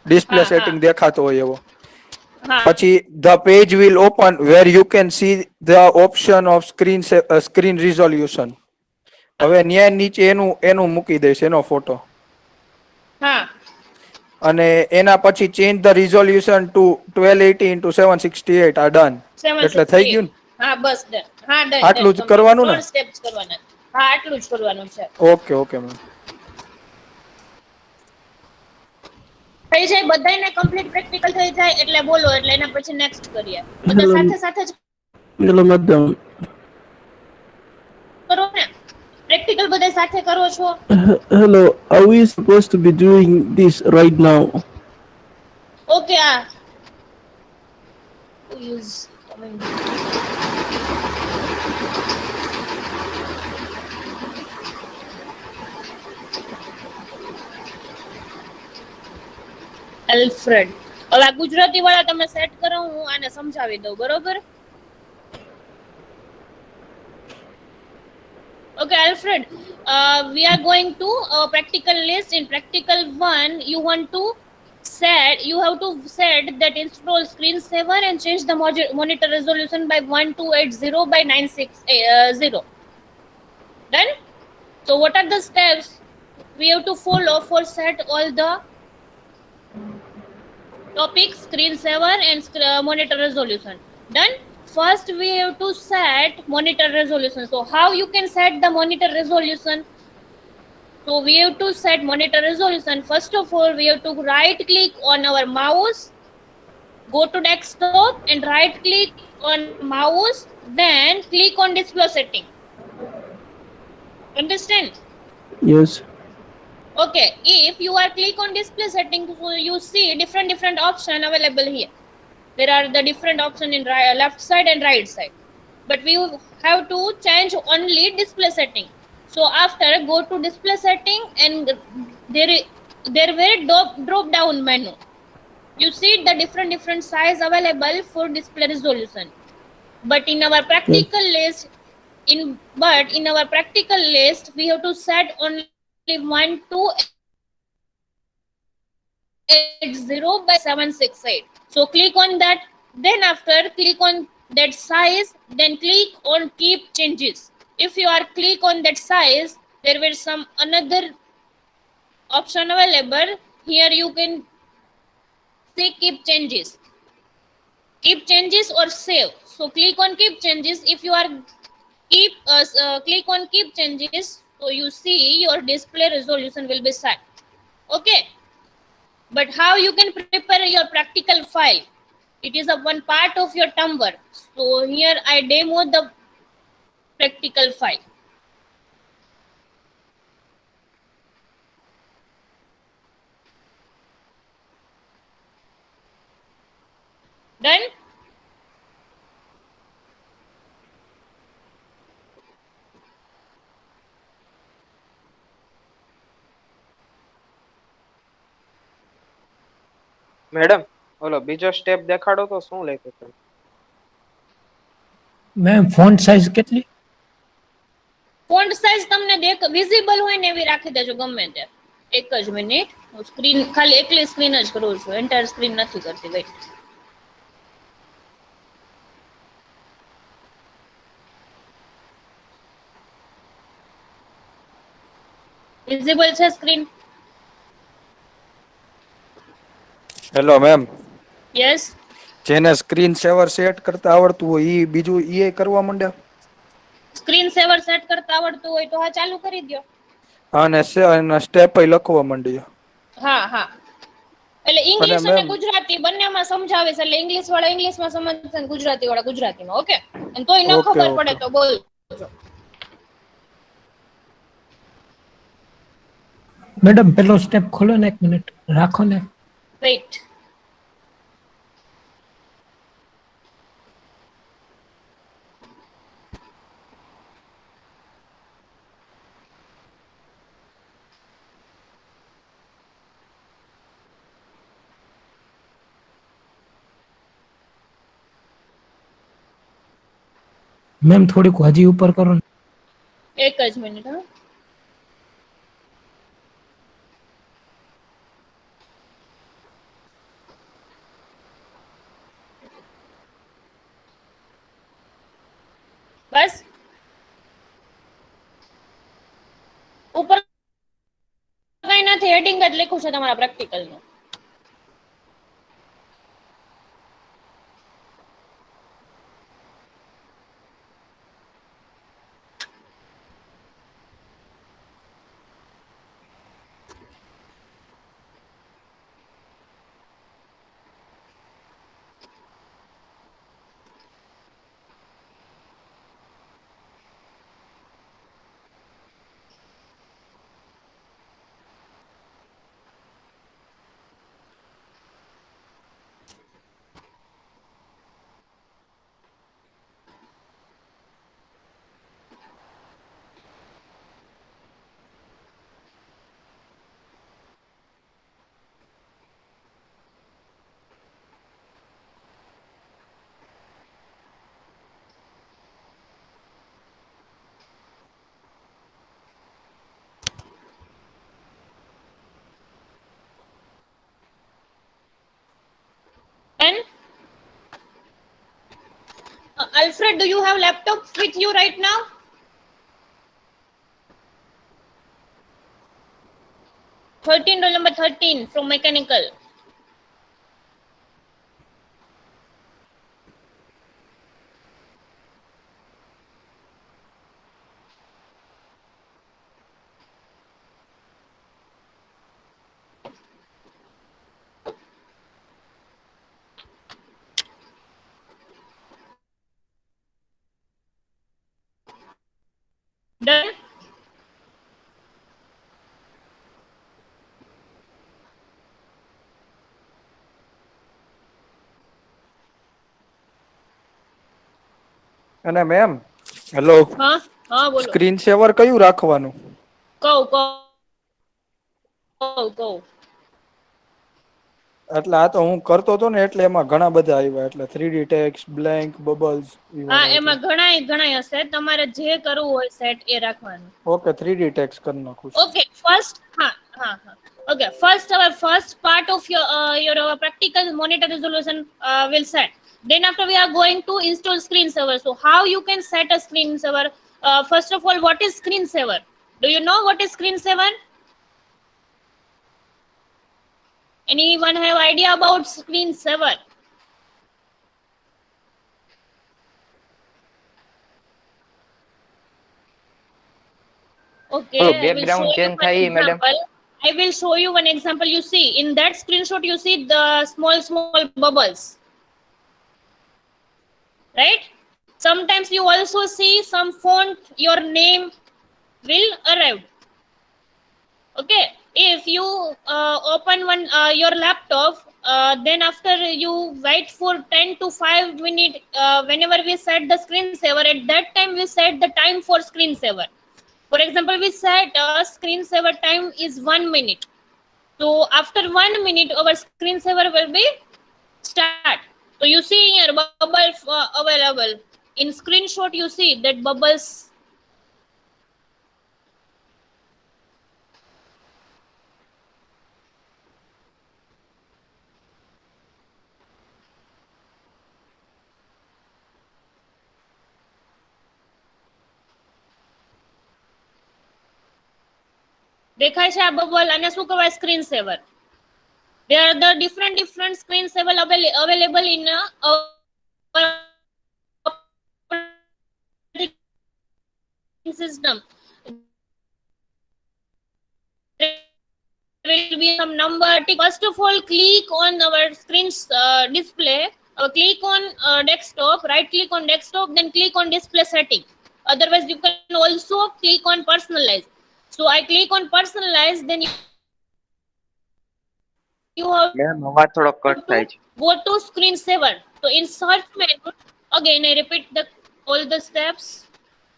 ડિસ્પ્લે હા હા સેટિંગ દેખાતો હોય એવો. હા પછી the page will open where you can see the option of screen resolution. હવે ન્યા નીચે એનું મૂકી દઈશ, એનો ફોટો. હા અને એના પછી change the resolution two 1280x768. આ ડન. એટલે થઈ 768. ગયું ને? હા બસ ડન. હા ડન ડન આટલું જ કમ્પ્લીટ. કરવાનું ને? 3 સ્ટેપ્સ કરવાના. હા આટલું જ કરવાનું છે. Okay ma'am. થઈ જાય બધાયને કમ્પ્લીટ પ્રેક્ટિકલ થઈ જાય એટલે બોલો, એટલે એના પછી નેક્સ્ટ કરીએ. બધા Hello, સાથે સાથે જ hello, madam. કરો ને. પ્રેક્ટિકલ બધા સાથે કરો છો. Hello, are we supposed to be doing this right now? Okay આ યુઝ એલ્ફ્રેડ. હવે આ ગુજરાતી વાળા તમે સેટ કરો, હું આને સમજાવી દઉં, બરોબર? Okay, Alfred, we are going to practical list. In practical 1, you have to set that install screensaver and change the monitor resolution by 1280 by 960. Done? So what are the steps we have to follow for set all the topics, screensaver and monitor resolution? Done? First we have to set monitor resolution. So how you can set the monitor resolution? So we have to set monitor resolution. First of all, we have to right click on our mouse, go to desktop and right click on mouse, then click on display setting. Understand? Yes. Okay, if you are click on display setting, so you see different option available here. There are the different option in left side and right side, but we have to change only display setting. So after go to display setting and there will drop down menu. You see the different size available for display resolution. But in our practical list, in our practical list we have to set only 1280 by 768. So click on that, then after click on that size, then click on keep changes. If you are click on that size, there will some another option available here. You can see keep changes or save. So click on keep changes. If you are click on keep changes, so you see your display resolution will be set. Okay, but how you can prepare your practical file? It is a one part of your term work. So here I demo the practical file. Done? Madam ઓલો બીજો step દેખાડો તો શું લખ્યું છે? Ma'am font size કેટલી? Font size તમને visible હોય ને એવી રાખી દેજો ગમે તે. એક જ મિનિટ, હું સ્ક્રીન ખાલી એકલી સ્ક્રીન જ કરું છું, એન્ટાયર સ્ક્રીન નથી કરતી. વેઇટ. વિઝિબલ છે સ્ક્રીન? Hello ma'am, yes. જેને સ્ક્રીન સેવર સેટ કરતા આવડતું હોય ઈ બીજું ઈ કરવા માંડ્યા. સ્ક્રીન સેવર સેટ કરતા આવડતું હોય તો હા ચાલુ કરી દો. અને સ્ટેપ લખવા માંડી. હા હા, એટલે અને ઇંગ્લિશ અને મેમ ગુજરાતી બંનેમાં સમજાવીશ, એટલે ઇંગ્લિશ વાળા ઇંગ્લિશમાં સમજશે અને ગુજરાતી વાળા ગુજરાતીમાં. ઓકે? અને તોય ન ઓકે ખબર પડે ઓકે તો બોલ. મેડમ પેલો સ્ટેપ ખોલો ને, 1 મિનિટ રાખો ને. વેઇટ. મેમ થોડીક હજી ઉપર કરો ને. એક જ મિનિટ. હા, બસ ઉપર કઈ નથી, હેડિંગ જ લખ્યું છે તમારા પ્રેક્ટિકલ નું. And Alfred, do you have laptop with you right now? Roll number 13 from mechanical. Done? અને મેમ હેલો, હા હા, બોલો. સ્ક્રીન સેવર કયું રાખવાનું? કહું. એટલે આ તો હું કરતો હતો ને, એટલે એમાં ઘણા બધા આવ્યા, એટલે 3D ટેક્સ, બ્લેન્ક, બબલ્સ ઈ હા, વાળા એટલે. એમાં ઘણાય હશે, તમારે જે કરવું હોય સેટ એ રાખવાનું. ઓકે 3D ટેક્સ કરી નાખું છું. Okay, first, okay, first our first part of your practical monitor resolution will set. Then after we are going to install screensaver. So how you can set a screensaver? First of all, what is screensaver? Do you know what is screensaver? Anyone have idea about screensaver? Okay, I will show you one example. I will show you one example. You see, in that screenshot, you see the small bubbles, right? Sometimes you also see some font, your name will arrive. Okay, if you open one your laptop, then after you wait for 10 to 5 minutes, whenever we set the screensaver, at that time we set the time for screensaver. For example, we set screensaver time is 1 minute. So after 1 minute, our screensaver will be start. So you see here bubble available in screenshot. You see that bubbles. દેખાય છે આ bubble અને શું કહેવાય screen સેવર. There are the different screen saver available in system. There will be some number. First of all, click on our screen display. Click on desktop. Right click on desktop. Then click on display setting. Otherwise, you can also click on personalize. So I click on personalize. Then you have ma'am અવાજ થોડો cut to થાય છે. go to screensaver. So in search menu, again I repeat all the steps.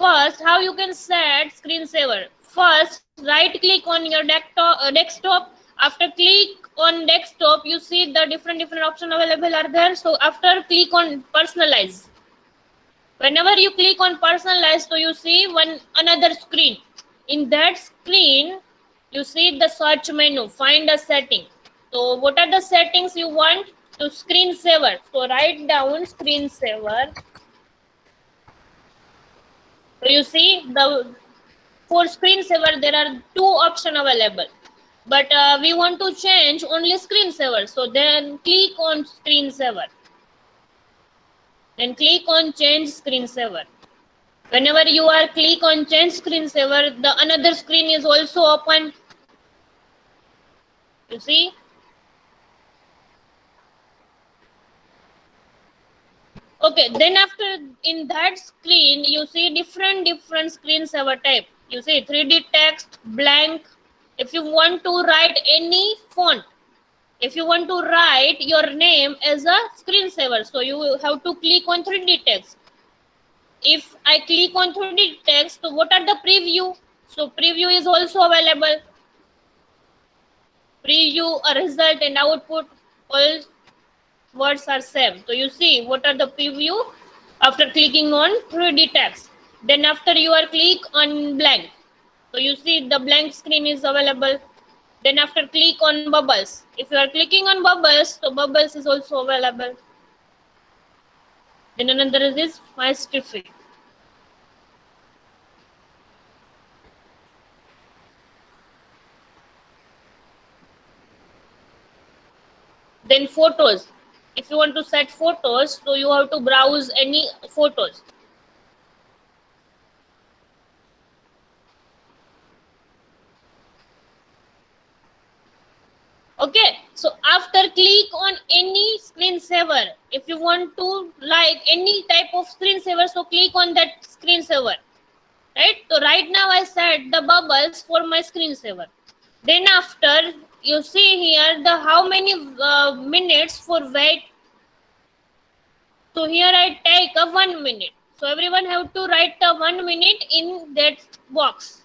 First, how you can set screensaver. First, right click on your desktop. After click on desktop, you see the different options available are there. So after click on personalize. Whenever you click on personalize, so you see another screen. In that screen, you see the search menu, find a setting. So what are the settings you want to screensaver? So write down screensaver. So you see for screensaver there are two options available, but we want to change only screensaver. So then click on screensaver. Then click on change screensaver. Whenever you are click on change screensaver, the another screen is also open. You see. Okay, then after in that screen you see different screensaver type. You see 3D text, blank. If you want to write any font, if you want to write your name as a screensaver, so you have to click on 3D text. If I click on 3D text, so what are the preview? So preview is also available. Preview, a result and output, all words are same. So you see what are the preview after clicking on 3D text. Then after you are click on blank, so you see the blank screen is available. Then after click on bubbles. If you are clicking on bubbles, so bubbles is also available. Then another is this my stiffy. Then photos. If you want to set photos, so you have to browse any photos. Okay, so after click on any screensaver, if you want to like any type of screensaver, so click on that screensaver. Right, so right now I set the bubbles for my screensaver. Then after you see here the how many minutes for wait. So here I take a 1 minute. So everyone have to write a 1 minute in that box.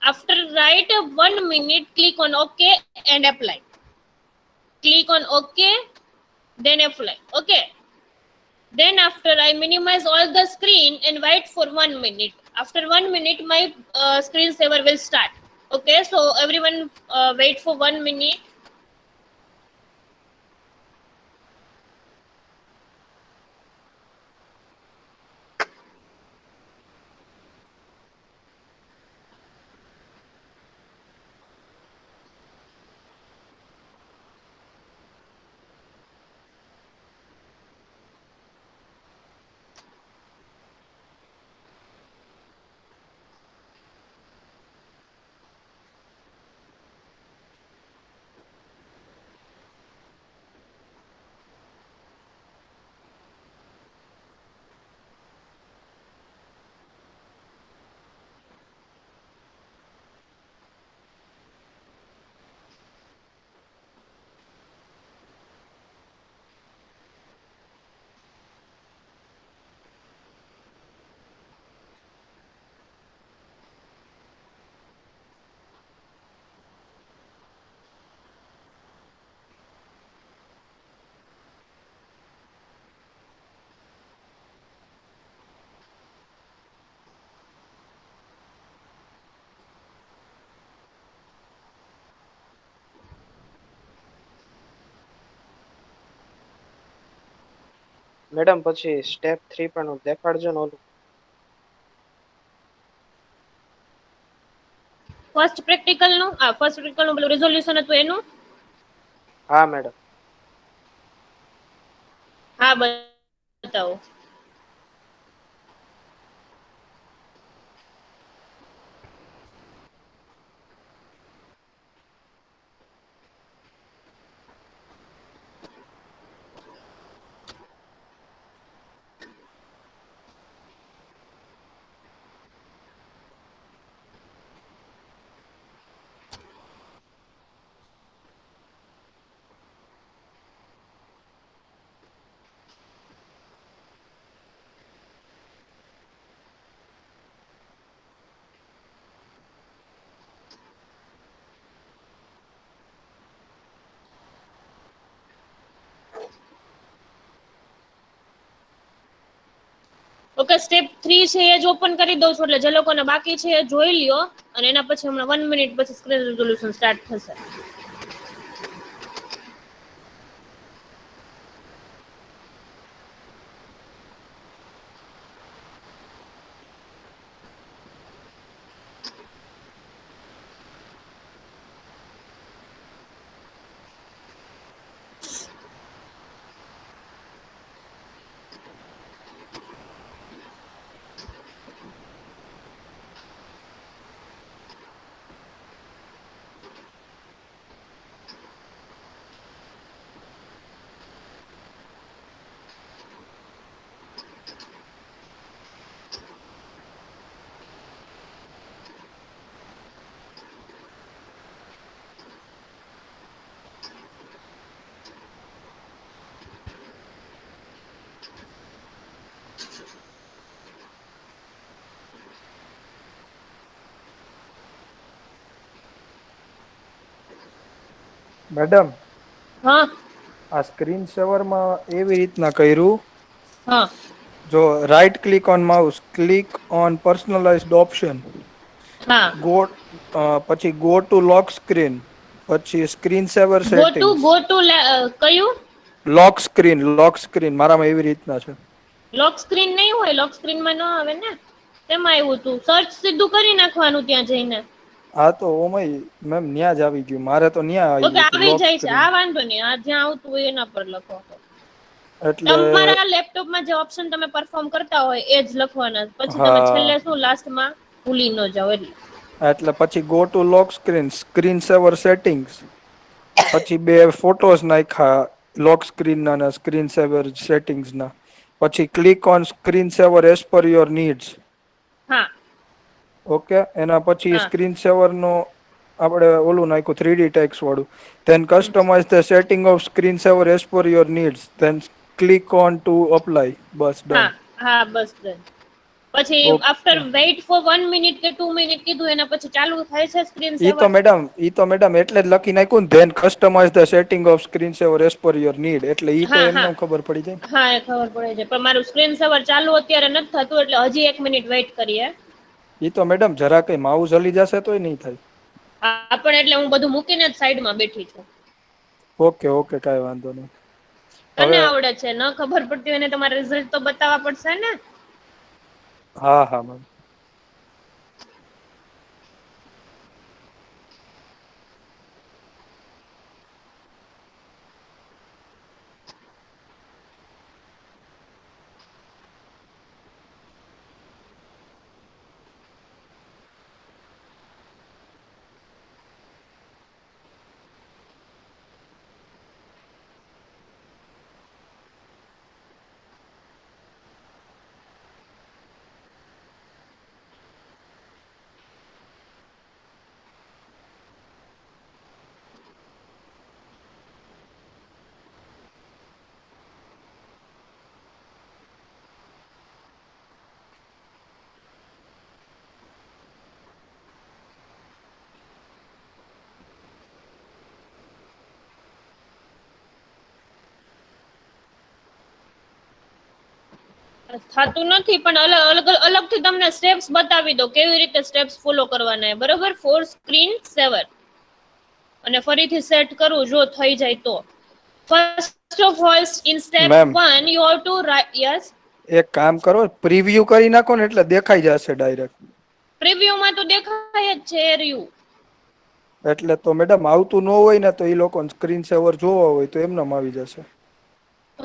After write a 1 minute, click on OK and apply. Click on OK, then apply. Okay. Then after I minimize all the screen and wait for 1 minute. After 1 minute, my screensaver will start. Okay, so everyone wait for 1 minute. Madam પછી step 3 પણ દેખાડજો ને ઓલું. First practical નું first practical નું પેલું resolution હતું એનું. હા મેડમ. હા બતાવો. ઓકે સ્ટેપ 3 છે એ જ ઓપન કરી દઉં છું એટલે જે લોકોને બાકી છે એ જોઈ લ્યો અને એના પછી હમણાં 1 મિનિટ પછી સ્ક્રીન રિઝોલ્યુશન સ્ટાર્ટ થશે. મેડમ હા આ સ્ક્રીન સેવરમાં એવી રીતના કર્યું, હા જો right click on mouse, click on personalised option, હા ગો પછી ગો ટુ લોક સ્ક્રીન, પછી screen saver settings, go to કયું લોક સ્ક્રીન મારામાં એવી રીતના છે. લોક સ્ક્રીન નહીં હોય, લોક સ્ક્રીનમાં ન આવે ને. તેમાં આવ્યું તું સર્ચ સીધું કરી નાખવાનું ત્યાં જઈને. હા તો ઓમય મેમ ન્યા જ આવી ગયું, મારે તો ન્યા ઓકે આવ્યું હતું આવી લોક જાય છે, સ્ક્રીન. આ વાંધો નહીં, આ જ્યાં આવતું હોય એના પર લખો. એટલે તમારા લેપટોપમાં જે ઓપ્શન તમે પરફોર્મ કરતા હોય એ જ લખવાના, પછી તમે હા છેલ્લે શું લાસ્ટમાં ભૂલી ન જાઓ એટલે. એટલે પછી go to lock screen, screen saver settings, પછી બે ફોટોસ નાખ્યા લોક સ્ક્રીન ના અને સ્ક્રીન સેવર સેટિંગ્સ ના, પછી click on screen saver as per your needs. હા ઓકે એના પછી હા સ્ક્રીન સેવર નો આપણે ઓલું નાખ્યું 3D ટેક્સ વાળું, then customize the setting of screen saver as per your needs, then click on to apply. બસ હા ડન. હા બસ ડન. પછી after okay weight four 1 minute કે 2 મિનિટ કીધું એના પછી ચાલુ થાય છે સ્ક્રીન સેવર. ઈ તો મેડમ એટલે જ લખી નાખ્યું ને, then customize the setting of screen saver as per your need, એટલે ઈ તો હા હા એમને ખબર પડી જાય. હા એ ખબર પડે છે, પણ મારું સ્ક્રીન સેવર ચાલુ અત્યારે નથી થતું એટલે હજી 1 મિનિટ વેઇટ કરીએ. ઈ તો મેડમ જરા કઈ માઉસ હલી જશે તોય નહીં થાય. હા પણ એટલે હું બધું મૂકીને જ સાઈડમાં બેઠી છું. ઓકે ઓકે કાંઈ વાંધો નહીં. તને હવે આવડે છે, ન ખબર પડતી હોય ને તમારે રિઝલ્ટ તો બતાવવા પડશે ને. હા હા મેમ. થતું નથી પણ અલગથી તમને સ્ટેપ્સ બતાવી દો કેવી રીતે સ્ટેપ્સ ફોલો કરવાના, બરોબર. ફોર સ્ક્રીન સેવર અને ફરીથી સેટ કરું જો થઈ જાય તો. First of all, in step Ma'am. 1, you have to write, yes, એક કામ કરો પ્રિવ્યુ કરી નાખો ને એટલે દેખાઈ જશે ડાયરેક્ટ. preview માં તો દેખાય જ છે રહ્યું. એટલે તો મેડમ આવતું ન હોય ને તો એ લોકો સ્ક્રીન સેવર જોવા હોય તો એમનામ આવી જશે.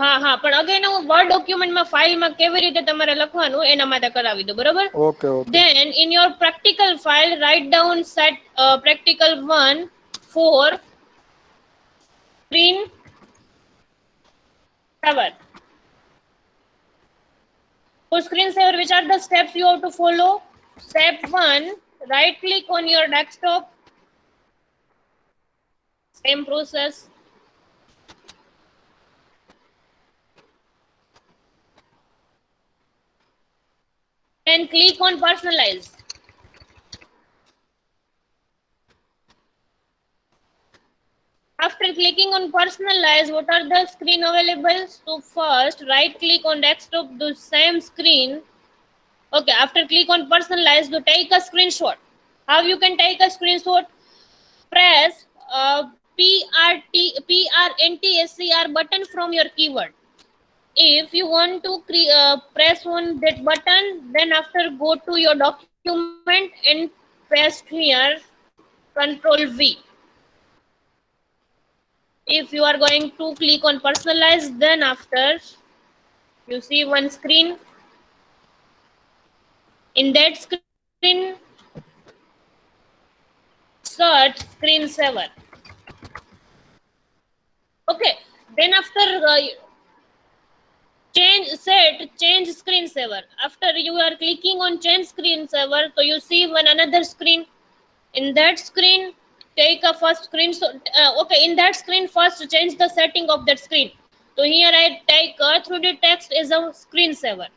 હા હા, પણ અગેન હું વર્ડ ડોક્યુમેન્ટમાં ફાઇલમાં કેવી રીતે તમારે લખવાનું એના માટે કરાવી દો, બરોબર? Okay okay. Then in your practical file, write down set practical 1 for screen 7. For screensaver, which are the steps you have to follow? Step 1, right click on your desktop. Same process. Then click on personalize. After clicking on personalize, what are the screen available? So first, right click on desktop, the same screen. Okay, after click on personalize, to take a screenshot. How you can take a screenshot? Press PRNTSCR button from your keyboard. If you want to press on that button, then after go to your document and press here Control V. If you are going to click on personalize, then after you see one screen. In that screen, search screensaver. Okay, then after change screensaver. After you are clicking on change screensaver, so you see another screen. In that screen, take a first screenshot. Okay, in that screen, first change the setting of that screen. So here I take 3D text as a screensaver.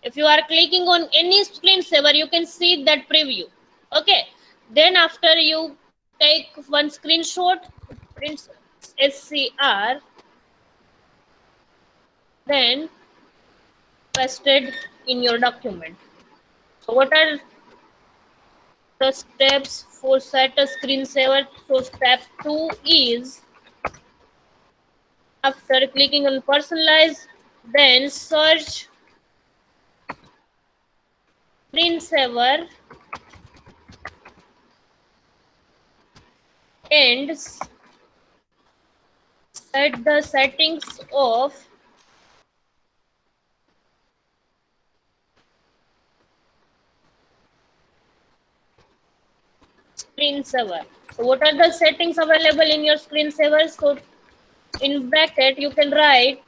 If you are clicking on any screensaver, you can see that preview. Okay, then after you take one screenshot, print SCR, then pasted in your document. So what are the steps for set a screensaver? So step 2 is, after clicking on personalize, then search screensaver and set the settings of screensaver. So what are the settings available in your screensaver? So in bracket you can write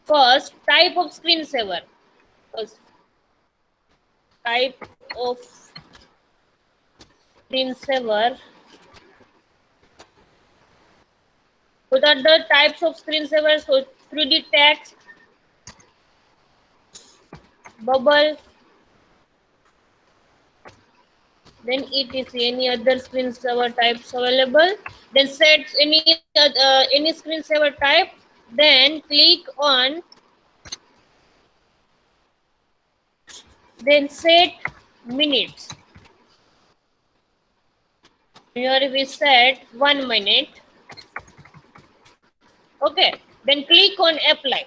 first type of screensaver. First, type of screensaver. What are the types of screensaver? So 3D text, bubble, then etc. Any other screensaver types available? Then set any screensaver type. Then click on, then set minutes. Here we set 1 minute. Okay, then click on apply.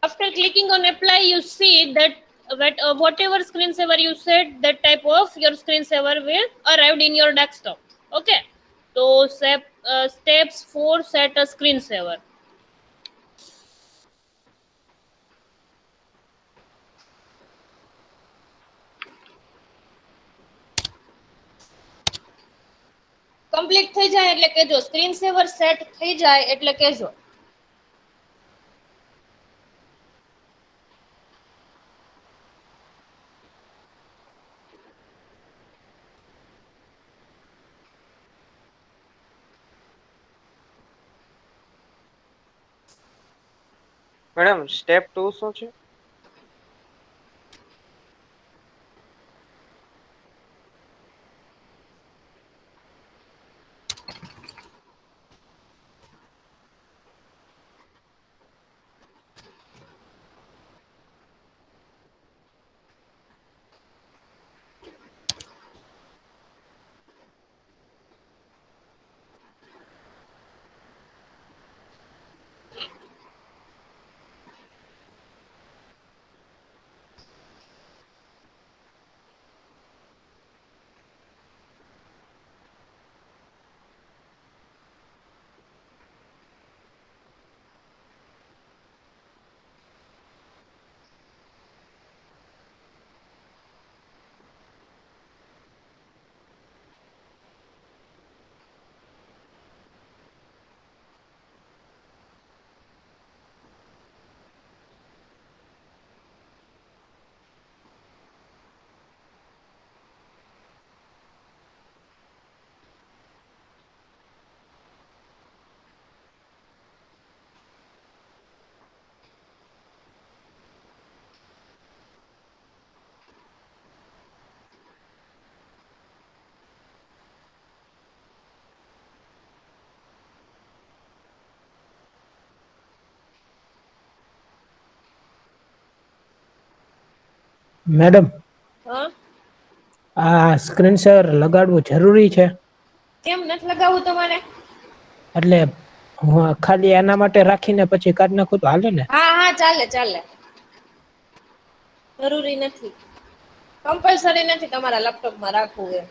After clicking on apply, you see that whatever screensaver you set, that type of your screensaver will arrive in your desktop. Okay, so steps 4, set a screensaver. Complete થઈ જાય એટલે કહેજો, screen સેવર set થઈ જાય એટલે કહેજો. Madam step 2 શું છે? મેડમ હા આ સ્ક્રીન શેર લગાડવું જરૂરી છે? કેમ નથી લગાવવું તમારે? એટલે હું ખાલી એના માટે રાખીને પછી કાઢ નાખું તો હાલે ને? હા હા ચાલે ચાલે, જરૂરી નથી, કમ્પલસરી નથી તમારા લેપટોપમાં રાખવું એમ.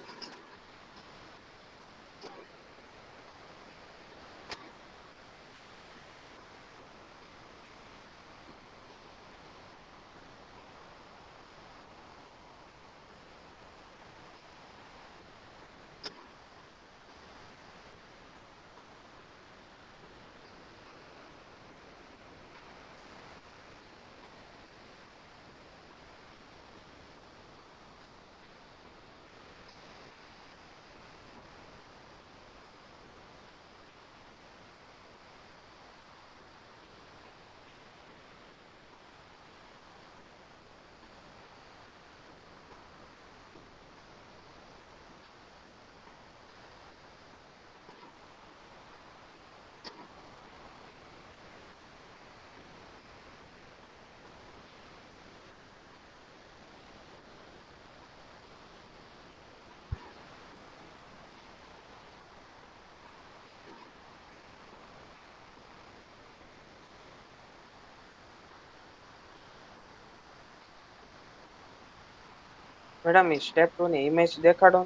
મેડમ એ સ્ટેપ 2 ની ઇમેજ દેખાડો.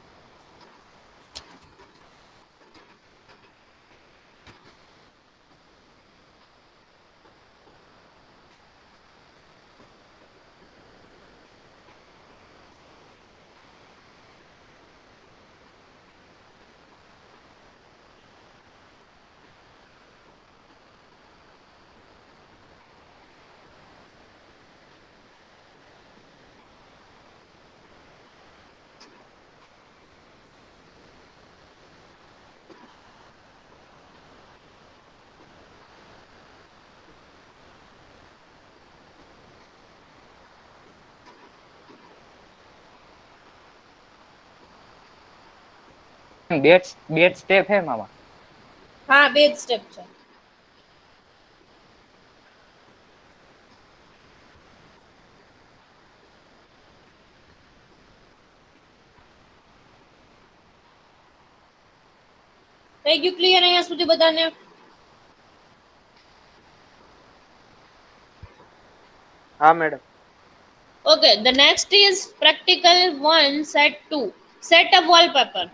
બે સ્ટેપ હે મામા. હા બે જ સ્ટેપ છે. થઈ ગયું ક્લિયર અહીંયા સુધી બધાને? હા madam. Okay, the next is practical 1 set 2. Set a wallpaper.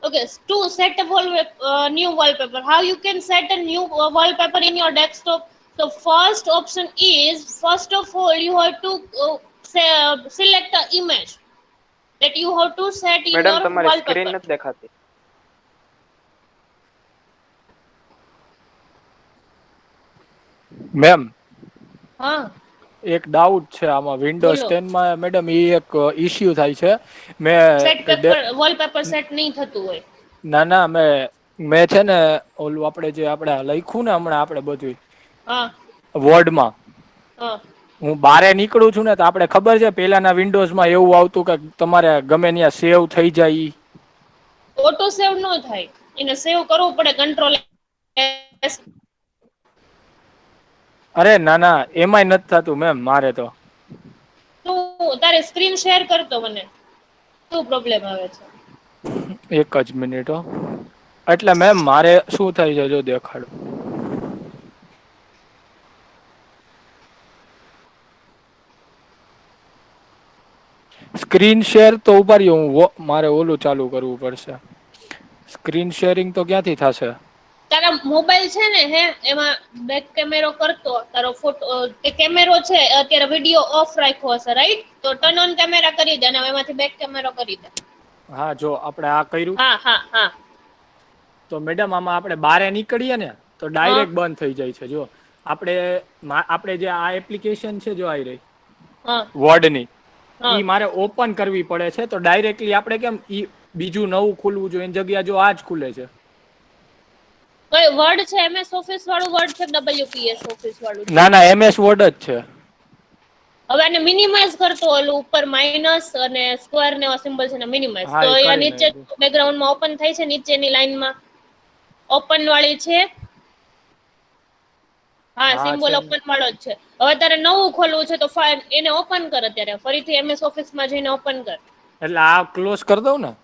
Okay, to set a new wallpaper. How you can set a new wallpaper in your desktop? So first option is, first of all you have to select the image that you have to set in madam your તમારી screen wallpaper. નથી દેખાતી. Ma'am હા એક doubt છે આમાં Windows બોલો. 10 માં madam એ એક ઇશ્યુ થાય છે. સેટ મેં પેપર વોલપેપર સેટ નહીં થતું હોય. ના મેં છે ને ઓલું આપણે જે આપણે લખ્યું ને હમણાં આપણે બધું હા વર્ડમાં હા હું બારે નીકળું છું ને તો આપણે ખબર છે પેલાના વિન્ડોઝમાં એવું આવતું કે તમારે ગમે ત્યાં સેવ થઈ જાય ઈ. ઓટો સેવ ન થાય, એને સેવ કરવું પડે કંટ્રોલ. અરે ના એમાંય નથી થતું મેમ મારે તો. તું તારે સ્ક્રીન શેર કરતો મને શું પ્રોબ્લેમ આવે છે. એક જ મિનિટ હો. એટલે મેમ મારે શું થાય છે જો દેખાડું. સ્ક્રીન શેર તો ઉભા રહ્યો હું મારે ઓલું ચાલુ કરવું પડશે. સ્ક્રીન શેરિંગ તો ક્યાંથી થશે? તારા મોબાઈલ છે ને હે એમાં બેક કેમેરો કરતો તારો ફોટો કે કેમેરો છે અત્યારે વિડિયો ઓફ રાખ્યો હશે રાઈટ, તો ટર્ન ઓન કેમેરા કરી દે અને એમાંથી બેક કેમેરો કરી દે. હા જો આપણે આ કર્યું હા હા હા તો મેડમ આમાં આપણે બારે નીકળીએ ને તો હા ડાયરેક્ટ બંધ થઈ જાય છે. જો આપણે જે આ એપ્લિકેશન છે જો આવી રહી હા વર્ડની હા ઈ મારે ઓપન કરવી પડે છે તો ડાયરેક્ટલી આપણે કેમ ઈ બીજું નવું ખુલવું જોઈએ એની જગ્યા જો આ જ ખુલે છે. કઈ વર્ડ છે MS ઓફિસ વાળું વર્ડ છે WPS ઓફિસ વાળું છે? ના ના MS વર્ડ જ છે. હવે આને મિનિમાઇઝ કરતો ઓલું ઉપર માઇનસ અને સ્ક્વેર ને એવા સિમ્બલ છે ને મિનિમાઇઝ હા, તો એ અહીંયા કરી નીચે નાખ્યું. બેકગ્રાઉન્ડમાં ઓપન થાય છે નીચેની લાઈનમાં ઓપન વાળી છે. હા હા સિમ્બોલ છે ને. ઓપન વાળો જ છે. હવે તારે નવું ખોલવું છે તો એને ઓપન કર અત્યારે ફરીથી MS ઓફિસ માં જઈને ઓપન કર. એટલે આ ક્લોઝ કરી દઉં ને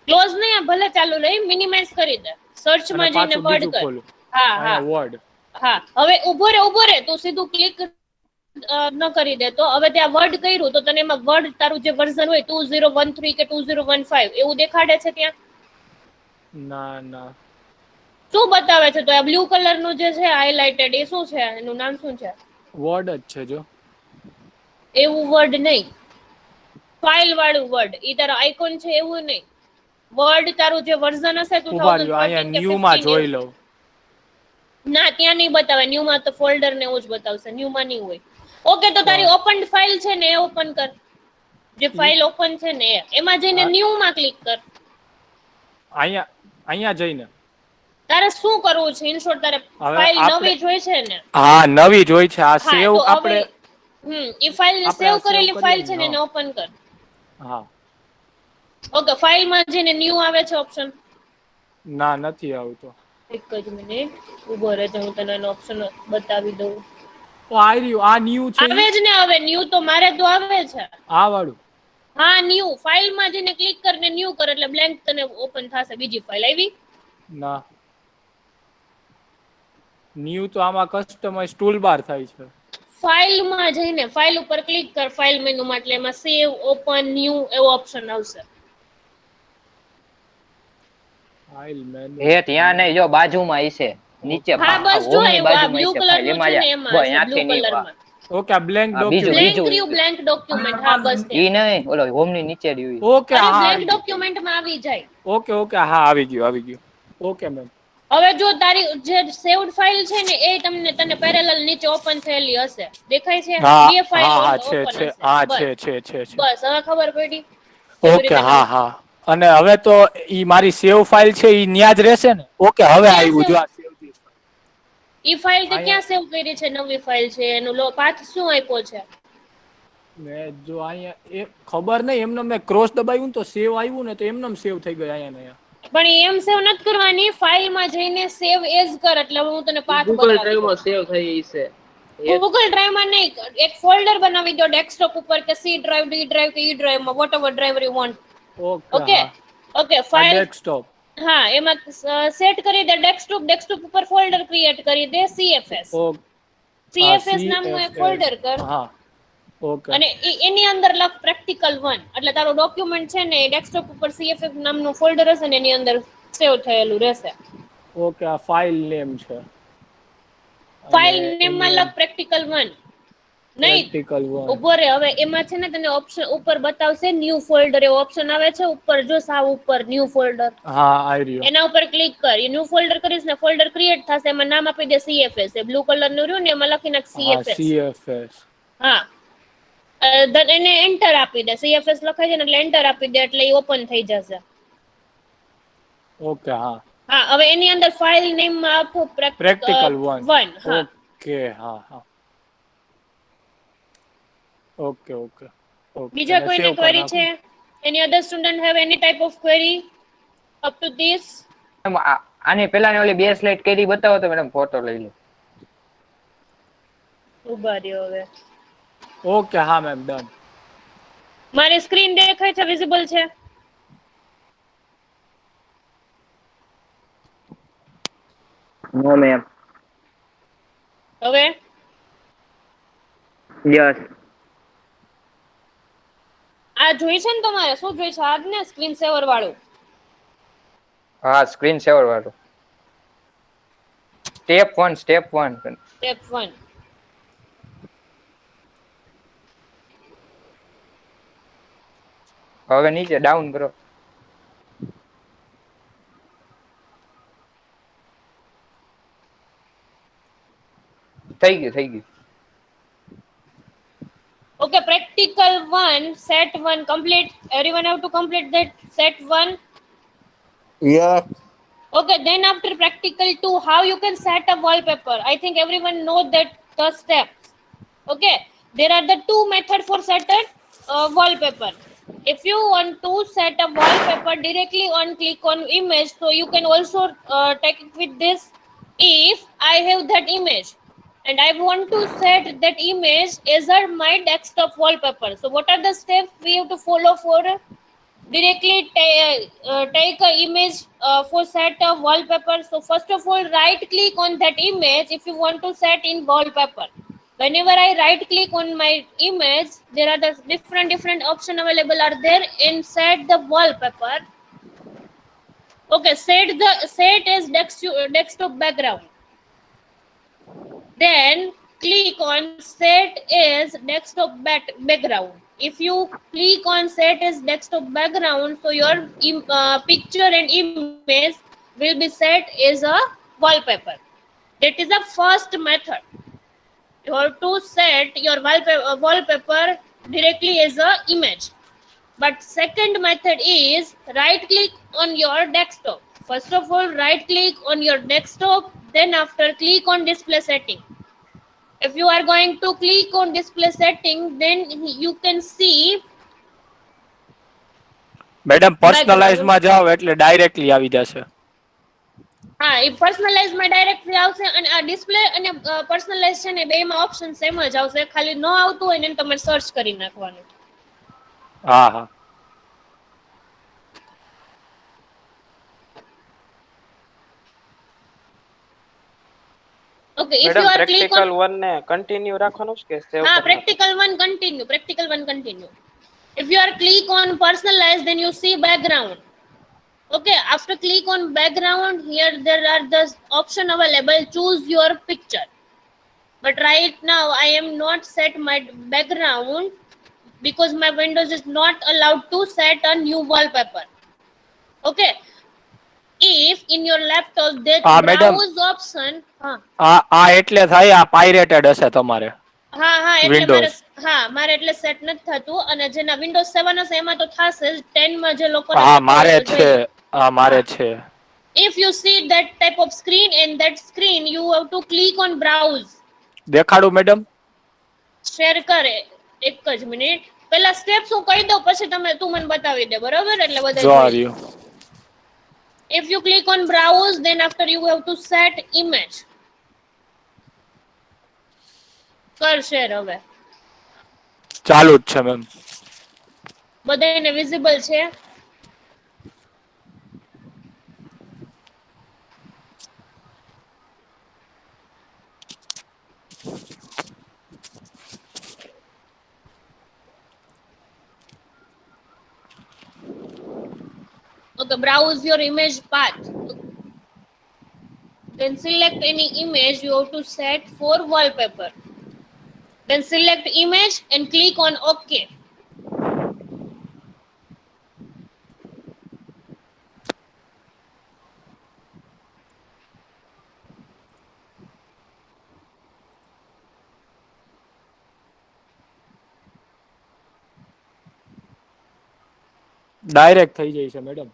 ક્લોઝ નહીં આ ભલે ચાલુ રહી મિનિમાઇઝ કરી દે. સર્ચ અને માં જઈને પાછું વર્ડ બીજું કર. ખોલું હા હા અહીંયા વર્ડ. હા હવે ઉભો રે તું સીધું ક્લિક ન કરી દે તો હવે ત્યાં વર્ડ કર્યું તો તને એમાં વર્ડ તારું જે વર્ઝન હોય 2013 કે 2015 એવું દેખાડે છે ત્યાં? ના ના શું બતાવે છે તો આ બ્લુ કલર નું જે છે હાઇલાઇટેડ એ શું છે એનું નામ શું છે? વર્ડ જ છે જો. એવું વર્ડ નહીં ફાઇલ વાળું વર્ડ ઈ તારો આઇકોન છે એવું નહીં વર્ડ તારું જે વર્ઝન હશે ઉભા રહ્યો 2013 અહીંયા કે ન્યુ માં 15 જોઈ એવું. લઉં. ના ત્યાં નહીં બતાવે ન્યુ માં તો ફોલ્ડર ને એવું જ બતાવશે ન્યુ માં નહીં હોય. ઓકે તો તારી ઓપન ફાઇલ છે ને એ ઓપન કર જે ફાઇલ ઓપન છે ને એમાં જઈને ન્યુ માં ક્લિક કર. અહીંયા અહીંયા જઈને તારે શું કરવું છે ઇન શોર્ટ તારે હવે ફાઇલ આપણે નવી જોઈ છે ને? હા નવી જોઈ છે આ હા સેવ તો આપણે હવે ઈ ફાઇલ આપણે સેવ આ save કરેલી કરીએ ફાઇલ ને, છે ને હા. એને ઓપન કર. હા ઓકે ફાઇલ માં જઈને ન્યુ આવે છે ઓપ્શન. ના નથી આવતો. એક જ મિનિટ ઉભો રહેજે હું તને એનો ઓપ્શન બતાવી દઉં. તો આ રહ્યું આ ન્યુ છે આવે જ ને હવે ન્યુ તો મારે તો આવે છે. આ વાળું. હા ન્યુ ફાઇલ માં જઈને ક્લિક કરીને ન્યુ કર એટલે બ્લેન્ક તને ઓપન થશે બીજી ફાઇલ આવી. ના ન્યુ તો આમાં કસ્ટમાઇઝ ટૂલબાર થાય છે. ફાઇલ માં જઈને ફાઇલ ઉપર ક્લિક કર ફાઇલ મેનુ માં એટલે એમાં સેવ ઓપન ન્યુ એવો ઓપ્શન આવશે. ફાઇલ મેનુ હે ત્યાં નહીં જો બાજુમાં હશે નીચે હા બસ જો હોમની એવું આ બાજુમાં બ્લુ હશે કલર ફાઇલ નું એમાં છે જા ને એમાં બસ હશે બ્લુ ત્યાંથી નહીં કલર માં ઓકે આ બ્લેન્ક આ બીજું, ડોક્યુમેન્ટ બ્લેન્ક રહ્યું બ્લેન્ક ડોક્યુમેન્ટ હા બસ ઈ નહીં ઓલો હોમની નીચે રહ્યું ઈ. ઓકે અરે હા બ્લેન્ક ડોક્યુમેન્ટ માં આવી જાય. ઓકે ઓકે હા આવી ગયું ઓકે મેમ. હવે જો તારી જે સેવડ ફાઇલ છે ને એ તને પેરેલલ નીચે ઓપન થયેલી હશે દેખાય છે હા બે ફાઇલ હા હા છે ઓપન છે હશે હા બસ છે બસ હવે ખબર પડી કેવી ઓકે રીતે હા નવું. હા અને હવે તો ઈ મારી સેવ ફાઇલ છે ઈ ન્યા જ રહેશે ને ઓકે હવે ક્યાં આવ્યું જો save? આ સેવ ઈ ફાઇલ તે અહીંયા ક્યાં સેવ કરી છે નવી ફાઇલ છે એનું પાથ શું આપ્યો છે? ને જો અહીંયા એ ખબર નહીં એમને મેં ક્રોસ દબાવ્યું ને તો સેવ આવ્યું ને તો એમને સેવ થઈ ગયું અહીંયા ને અહીંયા. પણ એમ સેવ નથી કરવાની ફાઇલ માં જઈને સેવ એઝ કર એટલે હું તને પાથ બતાવી દઉં. સેવ થઈ છે ગૂગલ ડ્રાઈવ માં નહીં એક ફોલ્ડર બનાવી દો ડેસ્કટોપ ઉપર કે સી ડ્રાઈવ ડી ડ્રાઈવ કે ઈ ડ્રાઈવ માં whatever drive you want. Okay હા ઓકે આ ફાઇલ ડેસ્કટોપ હા એમાં સેટ કરી દે ડેસ્કટોપ ઉપર ફોલ્ડર ક્રિએટ કરી દે CFS નામનું એક ફોલ્ડર કર હા ઓકે અને એની અંદર લખ પ્રેક્ટિકલ 1 એટલે તારો ડોક્યુમેન્ટ છે ને ડેસ્કટોપ ઉપર CFS નામનું ફોલ્ડર હશે ને એની અંદર સેવ થયેલું રહેશે. ઓકે આ ફાઇલ નેમ છે ફાઇલ નેમ માં લખ પ્રેક્ટિકલ 1 નહીં પ્રેક્ટિકલ 1 ઉભો રે હવે એમાં છે ને તને ઓપ્શન ઉપર બતાવશે ન્યુ ફોલ્ડર એવો ઓપ્શન આવે છે ઉપર જો સાવ ઉપર ન્યુ ફોલ્ડર હા આવી રહ્યો એના ઉપર ક્લિક કર એ ન્યુ ફોલ્ડર કરીશ ને ફોલ્ડર ક્રિએટ થશે એમાં નામ આપી દે CFS એ બ્લુ કલર નું રહ્યું ને એમાં લખી નાખ હા CFS CFS હા એને એન્ટર આપી દે CFS લખાય છે ને એટલે એન્ટર આપી દે એટલે એ ઓપન થઈ જશે. ઓકે હા હા હવે એની અંદર ફાઇલ નેમ માં આપો પ્રેક્ટિકલ 1 હા ઓકે હા હા ઓકે ઓકે બીજા કોઈને ક્વેરી છે? Any other student have any type of query up to this? આની પેલા ઓલી બે સ્લાઇડ કરી બતાવો તો મેડમ ફોટો લઈ લો. ઉભા રહ્યો હવે ઓકે હા મેમ ડન. મારી સ્ક્રીન દેખાય છે વિઝિબલ છે? નો મેમ. હવે યસ. આ જોઈ છે ને તમારે શું જોઈ છે આજ ને સ્ક્રીન સેવર વાળું? હા સ્ક્રીન સેવર વાળું સ્ટેપ 1 સ્ટેપ 1 હવે નીચે ડાઉન કરો. થઈ ગયું. Okay, practical 1, set 1 complete. Everyone have to complete that set 1. Yeah. Okay, then after practical 2, how you can set a wallpaper. I think everyone know that the steps. Okay, there are the two methods for set a wallpaper. If you want to set a wallpaper directly on click on image, so you can also take it with this. If I have that image and I want to set that image as my desktop wallpaper, so what are the steps we have to follow for directly take a image for set a wallpaper? So first of all, right click on that image if you want to set in wallpaper. Whenever I right click on my image, there are the different option available are there in set the wallpaper. Okay, set as desktop background. Then click on set as desktop background. If you click on set as desktop background, so your picture and image will be set as a wallpaper. That is the first method. You have to set your wallpaper directly as a image. But second method is right click on your desktop. First of all, right click on your desktop, then after click on display setting. If you are going to click on display setting, then you can see madam personalise background. માં જાઓ એટલે directly આવી જશે. હા, એ personalise માં directly આવશે અને આ ડિસ્પ્લે અને પર્સનલાઇઝ છે ને બેમાં ઓપ્શન સેમ જ આવશે. ખાલી ન આવતું હોય ને તમારે સર્ચ કરી નાખવાનું. હા હા. Okay, if you madam are click on practical 1 ને કન્ટિન્યુ રાખવાનું છે કે સેવ હા, કરી practical one continue. If you are click on personalize, then you see background. Okay, after click on background, here there are the option available, choose your picture. But right now I am not set my background because my Windows is not allowed to set a new wallpaper. Okay, if in your laptop that હા madam, browse option, આ એટલે થાય આ pirated હશે તમારે હા એટલે Windows. મારે એટલે સેટ નથી થતું અને જેના વિન્ડોઝ 7 હશે એમાં તો થશે જ. 10 માં જે લોકોને હા થતું હોય મારે તો છે, જોઈ લો. હા મારે હા, છે. if you see that type of screen, in that screen you have to click on browse. દેખાડું મેડમ? શેર કરે એક જ મિનિટ. પહેલા સ્ટેપ્સ હું કહી દઉં પછી તું મને બતાવી દે, બરાબર? એટલે બધા જો જોઈ લે. રહ્યું. If you click on browse, then after you have to set image. કર શેર હવે. ચાલુ જ છે મેમ. બધાને વિઝિબલ છે? Okay, browse your image path. Then select any image you have to set for wallpaper. Then select image and click on OK. Direct થઈ જાય છે મેડમ.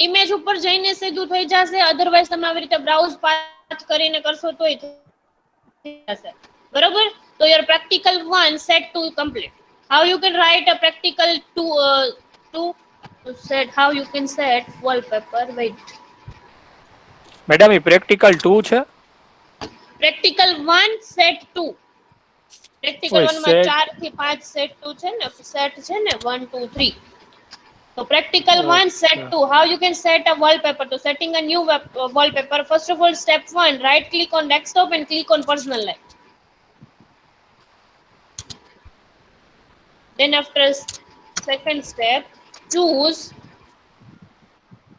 ઇમેજ ઉપર જઈને સીધું થઈ જશે, અધરવાઇઝ તમે આવી રીતે બ્રાઉઝ પાથ કરીને કરશો તોય થઈ જશે, બરોબર? તો your practical 1 set to complete. How you can write a practical 2 to set, how you can set wallpaper? Wait, madam A practical 2 છે? practical 1 set 2. પ્રેક્ટિકલ ઓય 1 માં સેટ. 4 થી 5 સેટ 2 છે ને, સેટ છે ને 1 2 3. So practical 1 set 2, how you can set a wallpaper? To setting a new wallpaper, first of all, step 1, right click on desktop and click on personalize. Then after second step, choose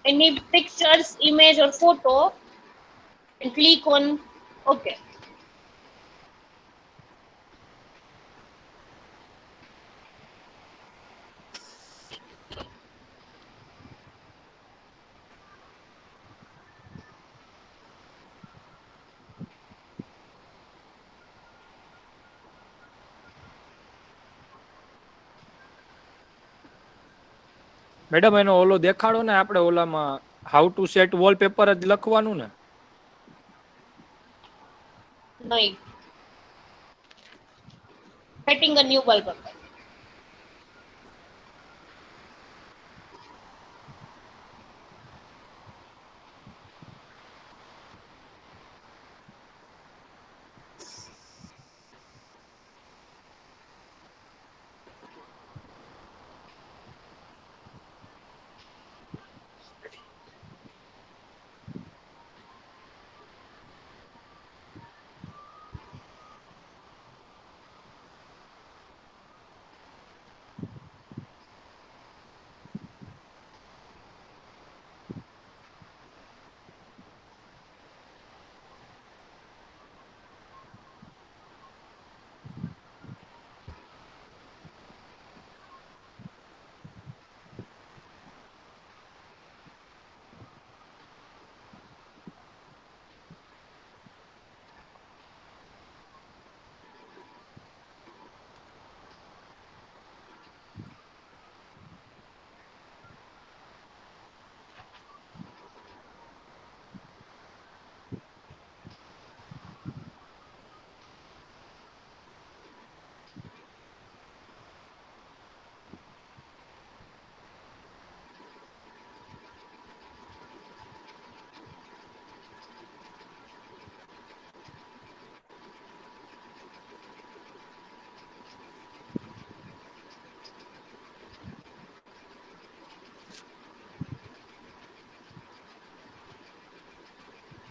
any pictures, image or photo and click on OK. Madam એનો ઓલો દેખાડો ને આપણે ઓલામાં how to set wallpaper જ લખવાનું ને. નહીં. સેટિંગ અ ન્યુ વોલપેપર.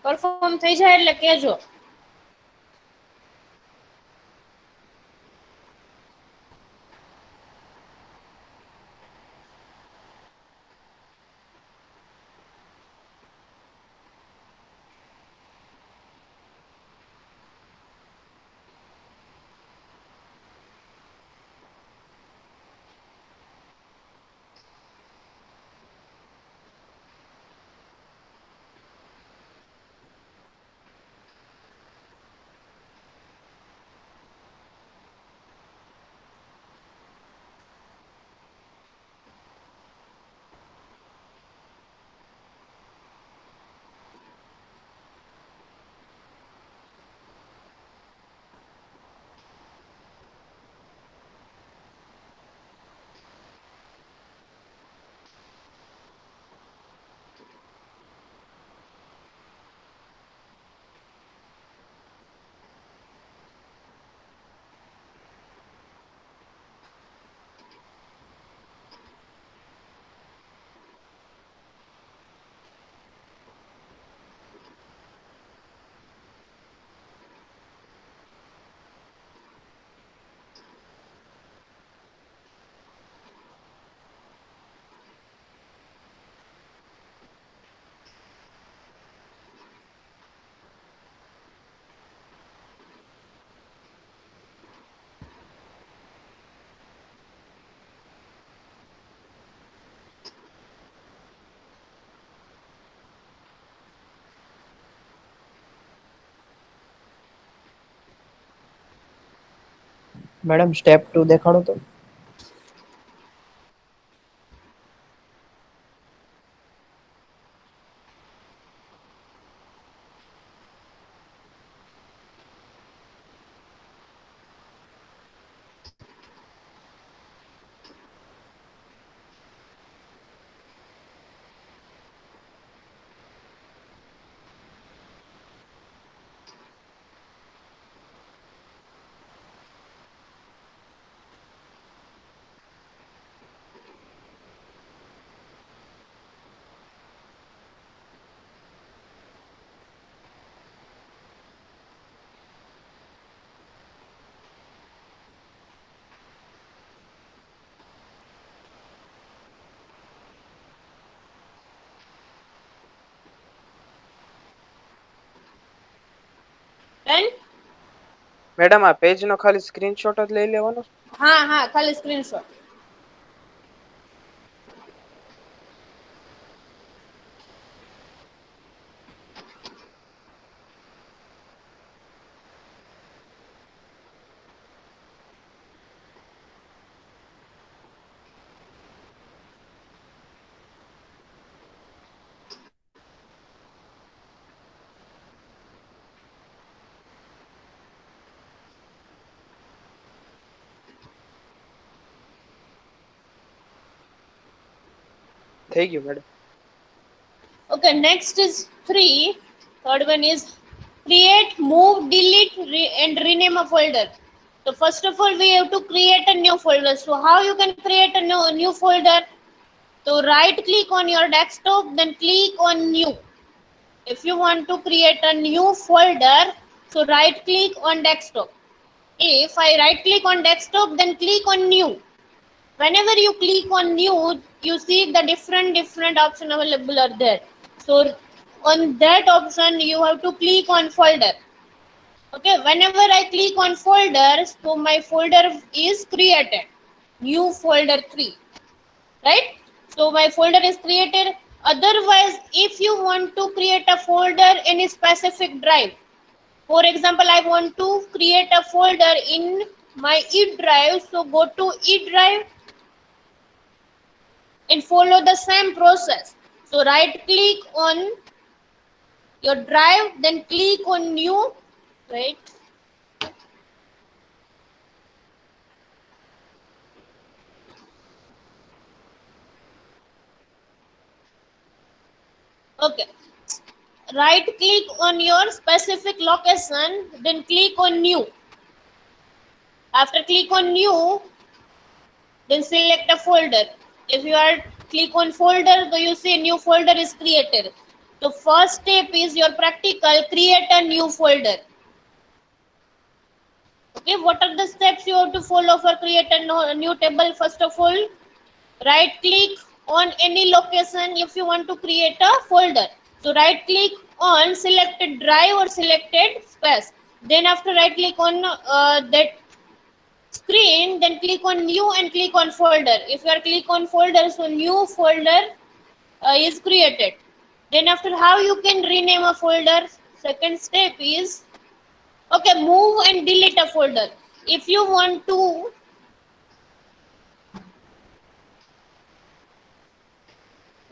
પરફોર્મ થઈ જાય એટલે કેજો. મેડમ સ્ટેપ 2 દેખાડો તો. ડન. મેડમ આ પેજ નો ખાલી સ્ક્રીનશોટ જ લઈ લેવાનો. હા હા, ખાલી સ્ક્રીનશોટ. થઈ ગયું madam. Okay, next is 3. Third one is create, move, delete, and rename a folder. So first of all, we have to create a new folder. So how you can create a new folder? So right click on your desktop, then click on new. If you want to create a new folder, so right click on desktop. If I right click on desktop, then click on new. Whenever you click on new, you see the different option available are there. So on that option, you have to click on folder. Okay, whenever I click on folder, so my folder is created, new folder 3, right? So my folder is created. Otherwise, if you want to create a folder in a specific drive, for example, I want to create a folder in my E drive, so go to E drive and follow the same process. So right click on your drive, then click on new, right? Okay, right click on your specific location, then click on new. After click on new, then select a folder. If you are click on folder, so you see new folder is created. So first step is your practical, create a new folder. Okay, what are the steps you have to follow for create a new table? First of all, right click on any location if you want to create a folder. So right click on selected drive or selected space. Then after right click on that screen, then click on new and click on folder. If you are click on folder, so new folder is created. Then after, how you can rename a folder? Second step is, okay, move and delete a folder. If you want to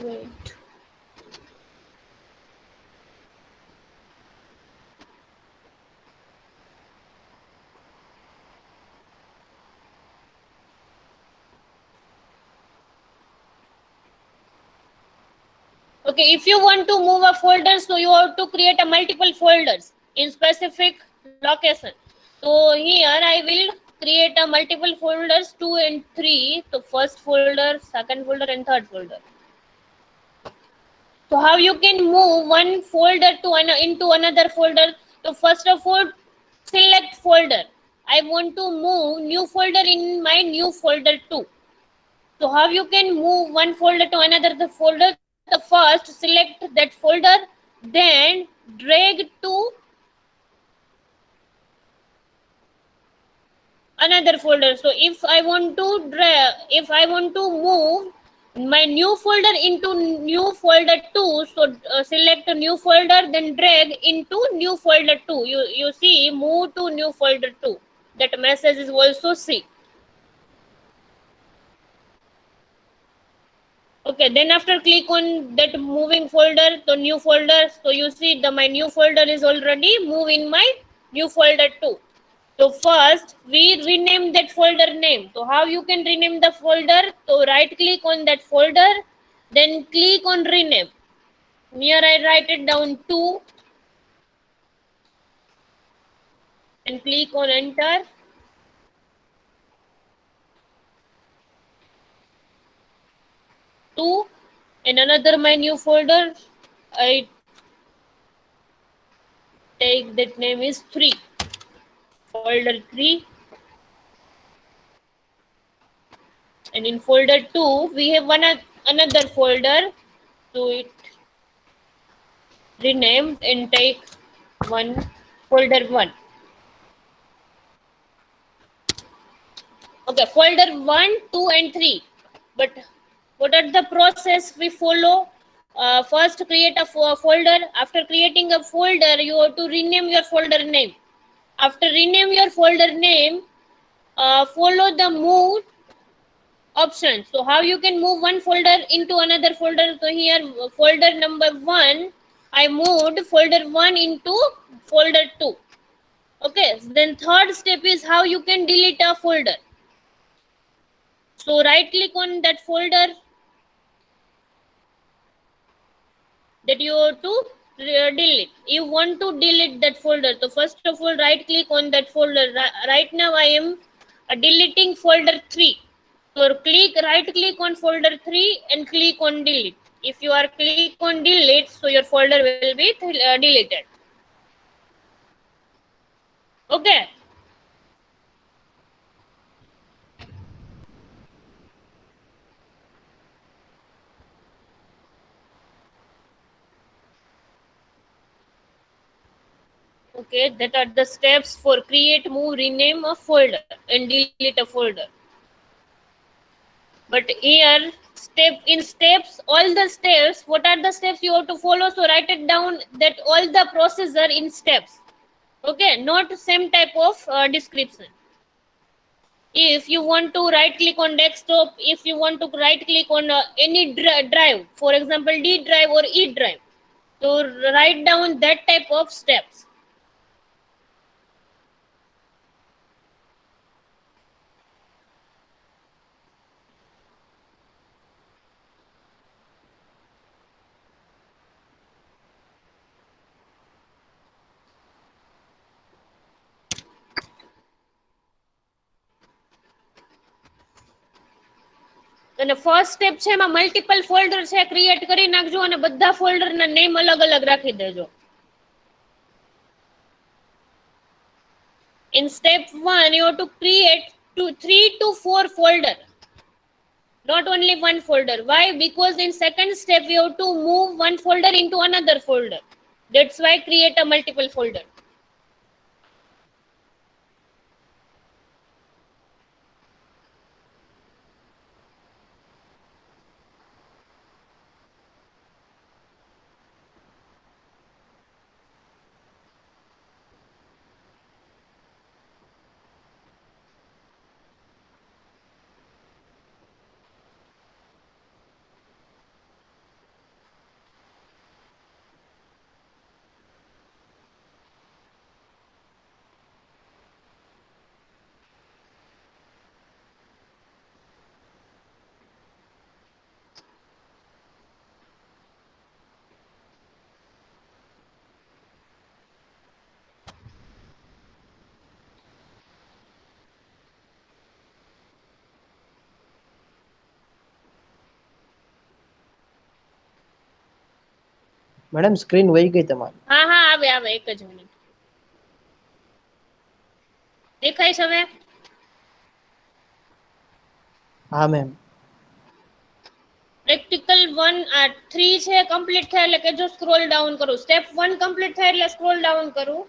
wait, okay, if you want to move a folder, so you have to create a multiple folders in specific location. So here I will create a multiple folders 2 and 3. So first folder, second folder, and third folder. So how you can move one folder to into another folder? So first of all, select folder. I want to move new folder in my new folder 2. So how you can move one folder to another folder? The first select that folder, then drag to another folder. So if I want to move my new folder into new folder 2, so select a new folder, then drag into new folder 2. You see, move to new folder 2. That message is also see. Okay, then after click on that moving folder, the new folder, so you see my new folder is already moved in my new folder 2. So first we rename that folder name. So how you can rename the folder? So right click on that folder, then click on rename. Here I write it down 2 and click on enter. Two, and another my new folder, I take that name is 3, folder 3, and in folder 2 we have another folder, so it renamed and take folder 1. Okay, folder 1, 2 and 3. But what are the process we follow? First create a folder. After creating a folder, you have to rename your folder name. After rename your folder name, follow the move option. So how you can move one folder into another folder? So here folder number 1, I moved folder 1 into folder 2. Okay, then third step is how you can delete a folder. So right click on that folder, that you have to delete. You want to delete that folder, so first of all right click on that folder. Right now I am deleting folder 3, so click right click on folder 3 and click on delete. If you are click on delete, so your folder will be deleted. Okay. Okay, that are the steps for create, move, rename a folder and delete a folder. But here, steps, all the steps, what are the steps you have to follow? So write it down that all the process are in steps. Okay, not same type of description. If you want to right click on desktop, if you want to right click on any drive, for example D drive or E drive, so write down that type of steps. અને first step છે એમાં multiple folder છે create કરી નાખજો અને બધા folder ના name અલગ અલગ રાખી દેજો. In step 1 you have to create 3 to 4 folder, not only one folder. Why? Because in second step you have to move one folder into another folder. That's why create a multiple folder. Madam screen વહી ગઈ તમારી. હા હા આવે આવે એક જ minute. દેખાય છે હવે? હા મેમ. પ્રેક્ટિકલ 1 3 છે કમ્પ્લીટ થાય એટલે કે જો સ્ક્રોલ ડાઉન કરું, સ્ટેપ 1 કમ્પ્લીટ થાય એટલે સ્ક્રોલ ડાઉન કરું.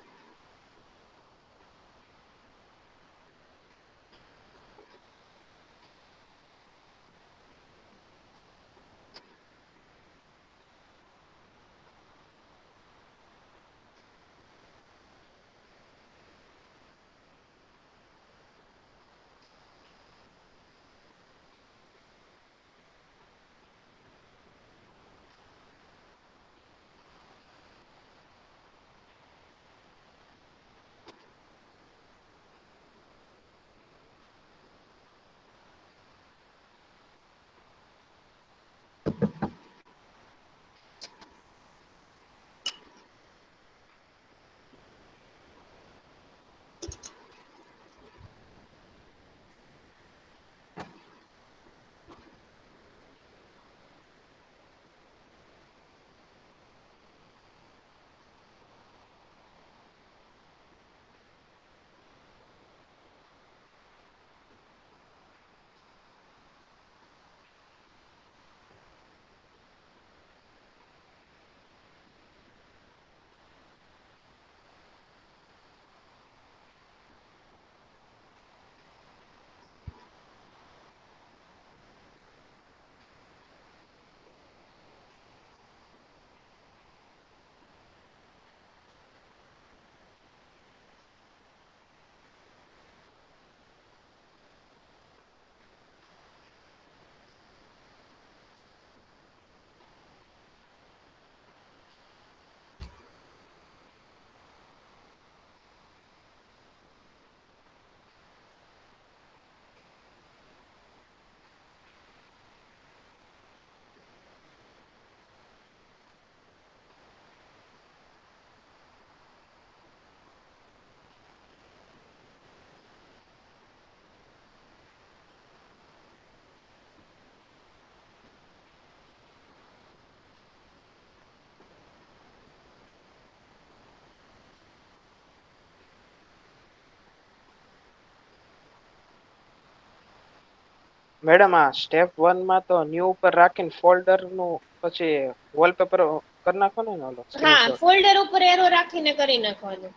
મેડમ આ સ્ટેપ 1 માં તો ન્યુ ઉપર રાખીને ફોલ્ડર નું પછી વોલપેપર કરી નાખો ને ઓલો હા, સ્ક્રીનશોટ. ફોલ્ડર ઉપર એરો રાખીને કરી નાખવાનું.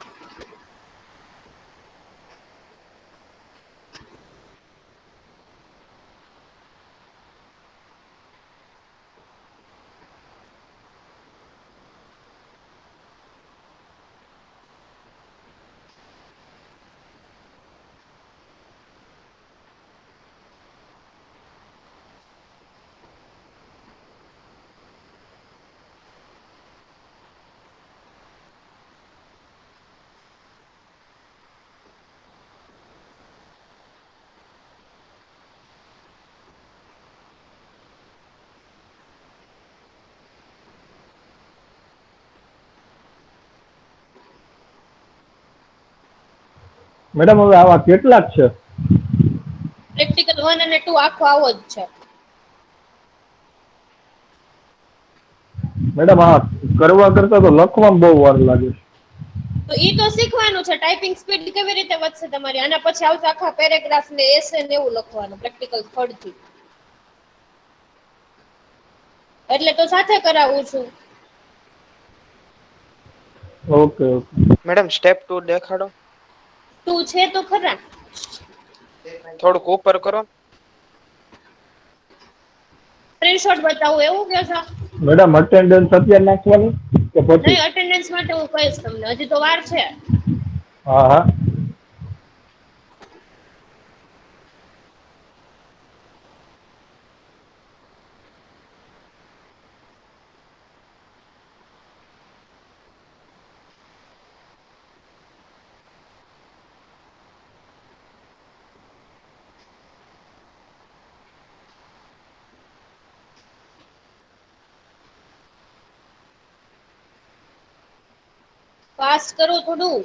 મેડમ હવે આવા કેટલાક છે? પ્રેક્ટિકલ 1 અને 2 આખો આવો જ છે. મેડમ આ કરવા કરતા તો લખવામાં બહુ વાર લાગે છે. તો ઈ તો શીખવાનું છે. ટાઈપિંગ સ્પીડ કેવી રીતે વધશે તમારી? આના પછી આવતા આખા પેરેગ્રાફ ને એસે ને એવું લખવાનું પ્રેક્ટિકલ 3 થી. એટલે તો સાથે કરાવું છું. Okay okay. મેડમ સ્ટેપ 2 દેખાડો. તું છે તો ખરા. થોડુંક ઉપર કરો. સ્ક્રીનશોટ બતાવું એવું કે છે? મેડમ અટેન્ડન્સ અત્યારે નાખવાની કે પછી? નહીં, અટેન્ડન્સ માટે હું કહીશ તમને, હજી તો વાર છે. હા હા. ફાસ્ટ કરો થોડું.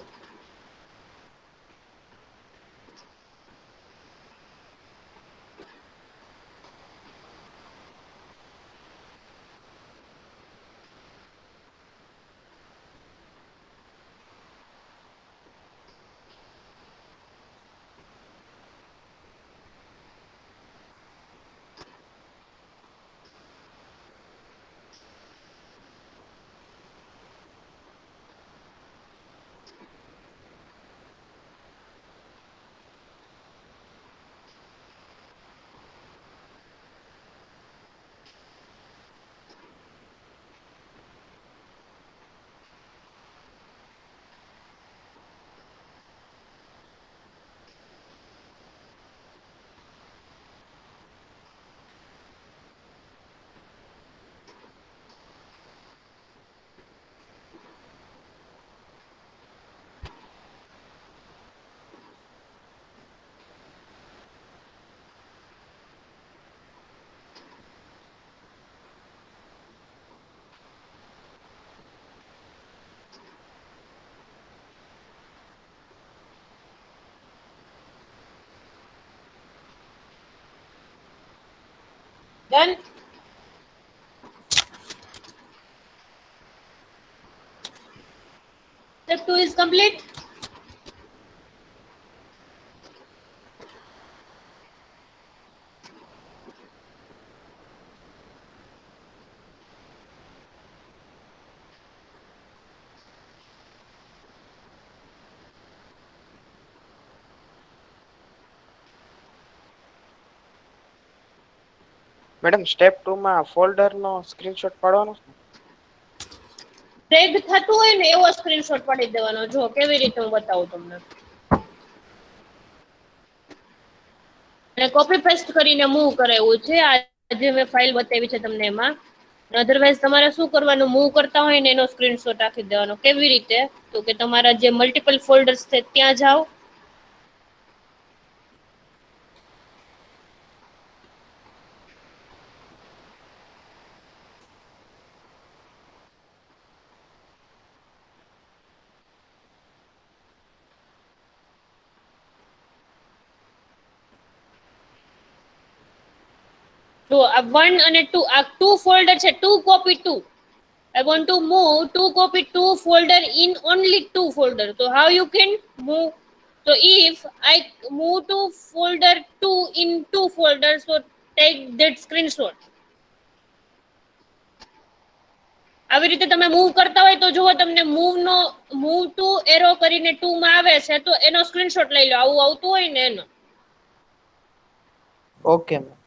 Done. Step 2 is complete. Madam step 2 માં ફોલ્ડર નો સ્ક્રીનશોટ પાડવાનો છે. ડ્રેગ થતું હોય ને એવો સ્ક્રીનશોટ પાડી દેવાનો. જો કેવી રીતે હું બતાવું તમને. અને કોપી પેસ્ટ કરીને મૂવ કરાવ્યું છે. આજે મેં ફાઇલ બતાવી છે તમને એમાં. અધરવાઇઝ તમારે શું કરવાનું, મૂવ કરતા હોય ને એનો સ્ક્રીનશોટ રાખી દેવાનો. કેવી રીતે? તો કે તમારા જે મલ્ટિપલ ફોલ્ડર્સ છે ત્યાં જાઓ. તો આ 1 અને 2 આ 2 ફોલ્ડર છે. 2 copy 2. I want to move 2 copy 2 folder in only 2 folder. So how you can move? So if I move to folder 2 in 2 folders, so take that screenshot. આવી રીતે તમે મૂવ કરતા હોય તો જુઓ તમને મૂવ ટુ એરો કરીને 2 માં આવે છે તો એનો સ્ક્રીનશોટ લઈ લો, આવું આવતું હોય ને એનો. Okay ma'am.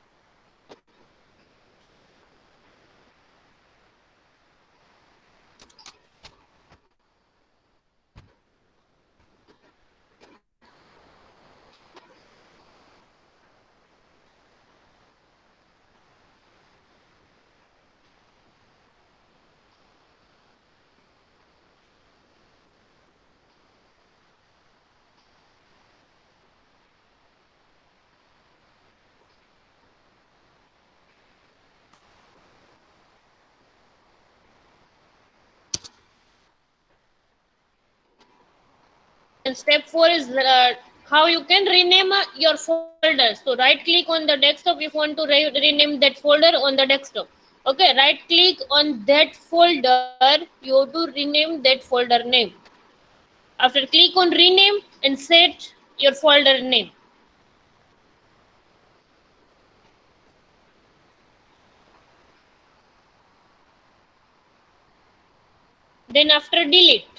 And step 4 is how you can rename your folders. So right click on the desktop if you want to rename that folder on the desktop. Okay, right click on that folder, you have to rename that folder name. After click on rename and set your folder name. Then after delete.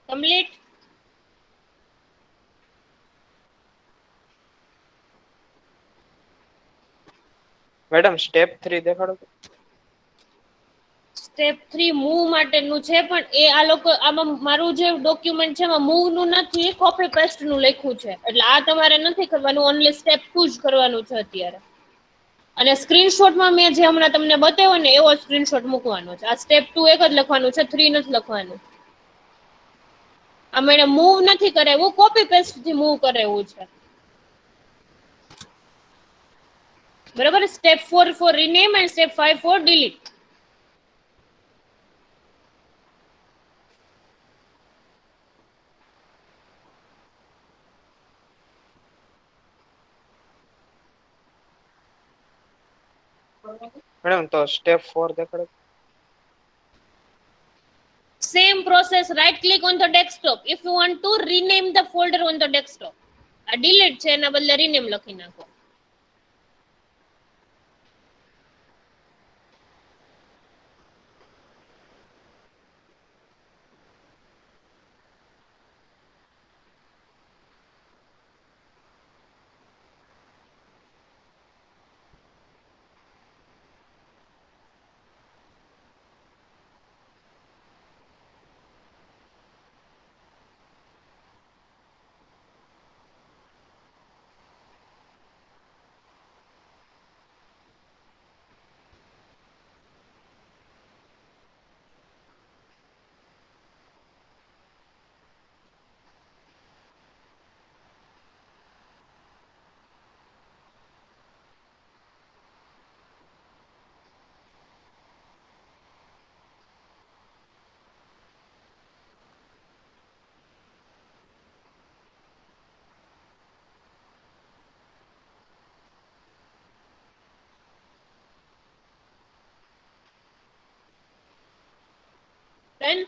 Complete. Madam step 3 દેખાડો તો. Step 3 move માટેનું છે પણ એ આ લોકો આમાં મારું જે ડોક્યુમેન્ટ છે એમાં મૂવ નું નથી, કોપી પેસ્ટ નું લખ્યું છે, એટલે આ તમારે નથી કરવાનું, ઓનલી સ્ટેપ 2 જ કરવાનું છે અત્યારે. અને સ્ક્રીનશોટમાં મેં જે હમણાં તમને બતાવ્યો ને એવો સ્ક્રીનશોટ મૂકવાનો છે. આ સ્ટેપ 2 એક જ લખવાનું છે, 3 નથી લખવાનું. આમાં એને મૂવ નથી કરાવ્યું, કોપી પેસ્ટ થી મૂવ કરાવ્યું છે. બરાબર. Step 4 four rename and step 5 four delete. Madam તો સ્ટેપ 4 દેખાડો. Same process, right click on the desktop if you want to rename the folder on the desktop. આ delete છે એના બદલે rename લખી નાખો. Then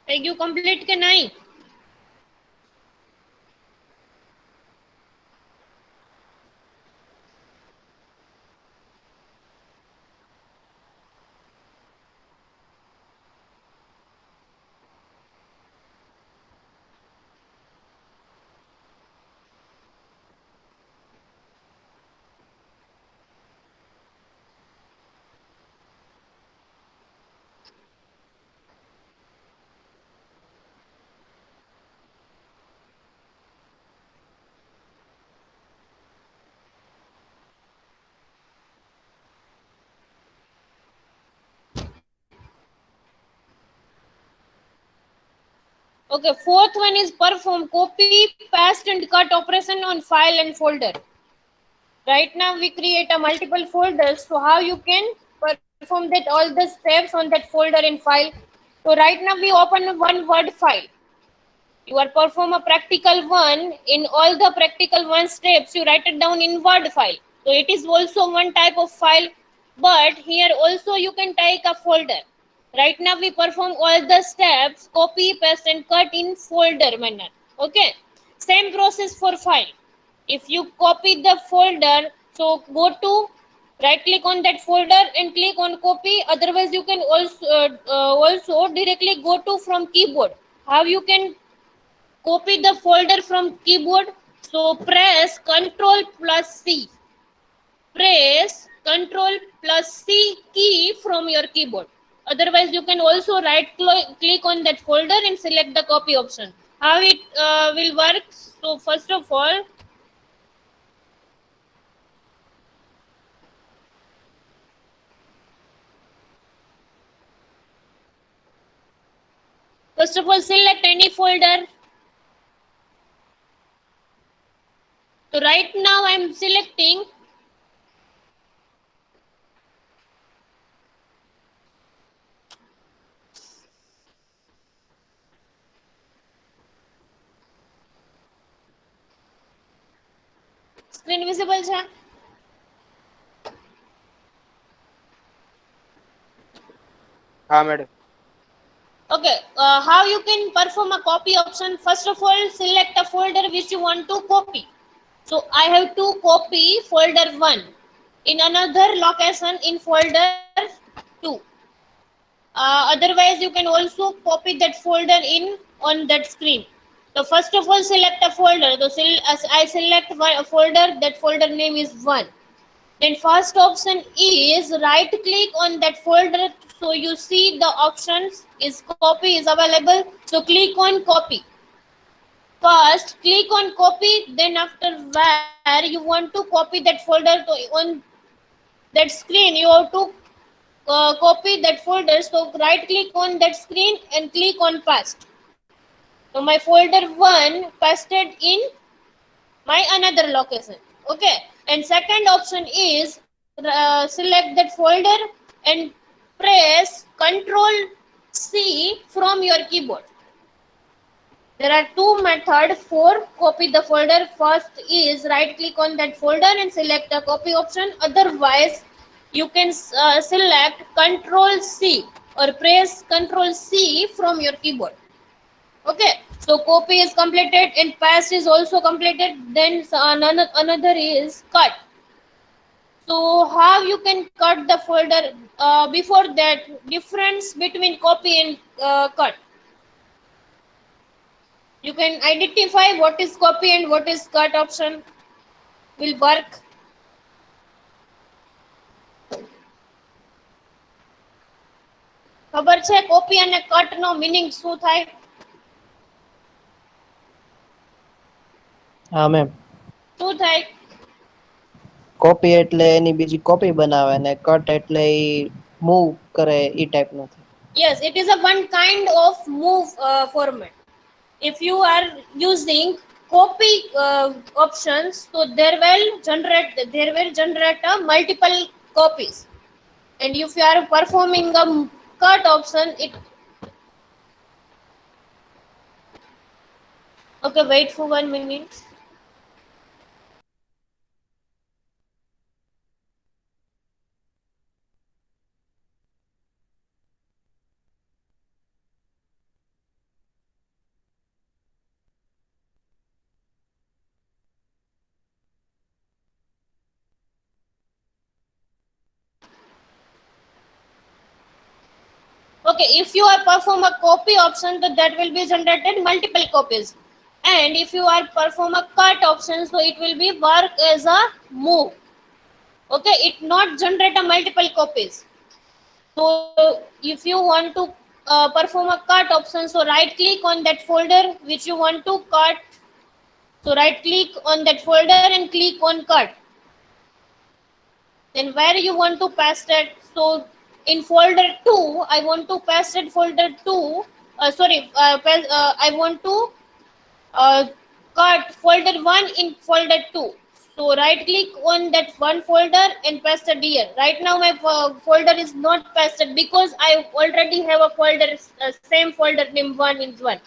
થઈ ગયું કમ્પ્લીટ કે નહીં? Okay, fourth one is perform copy, paste and cut operation on file and folder. Right now we create a multiple folders, so how you can perform that all the steps on that folder and file. So right now we open one Word file. You are perform a practical one. In all the practical one steps you write it down in Word file. So it is also one type of file, but here also you can take a folder. Right now we perform all the steps, copy, paste and cut in folder manner. Okay, same process for file. If you copy the folder, so go to right click on that folder and click on copy. Otherwise you can also directly go to from keyboard. How you can copy the folder from keyboard? So press Ctrl plus C. Press Ctrl plus C key from your keyboard. Otherwise you can also right click on that folder and select the copy option. How it will work? So first of all, select any folder. So right now I'm selecting screen visible છે? હા madam. Okay, how you can perform a copy option? First of all, select a folder which you want to copy. So I have to copy folder 1 in another location in folder 2. Otherwise you can also copy that folder in on that screen. So first of all select a folder. So as I select a folder, that folder name is 1. Then first option is right click on that folder, so you see the options is copy is available, so click on copy. First click on copy, then after where you want to copy that folder, so on that screen you have to copy that folder. So right click on that screen and click on paste. So my folder 1 pasted in my another location. Okay, and second option is select that folder and press Ctrl C from your keyboard. There are two methods for copy the folder. First is right click on that folder and select the copy option. Otherwise you can select Ctrl C or press Ctrl C from your keyboard. Okay, so copy is completed and paste is also completed. Then another is cut. So how you can cut the folder? Before that, difference between copy and cut. You can identify what is copy and what is cut option will work. ખબર છે copy અને cut નો meaning શું થાય? હા ma'am. શું થાય? Copy એટલે એની બીજી કોપી બનાવે ને કટ એટલે ઈ મૂવ કરે ઈ ટાઈપનું. Yes, it is a one kind of move format. If you are using copy options, so there will generate a multiple copies. And if you are performing a cut option, it okay, wait for 1 minute. Okay, if you are perform a copy option, so that will be generated multiple copies. And if you are perform a cut option, so it will be work as a move. Okay, it not generate a multiple copies. So if you want to perform a cut option, so right click on that folder which you want to cut. So right click on that folder and click on cut. Then where you want to paste it? So in folder 2, I want to paste it folder 2. I want to uh, cut folder 1 in folder 2. So right click on that one folder and paste it here. Right now my folder is not pasted because I already have a folder, same folder name 1 in 1.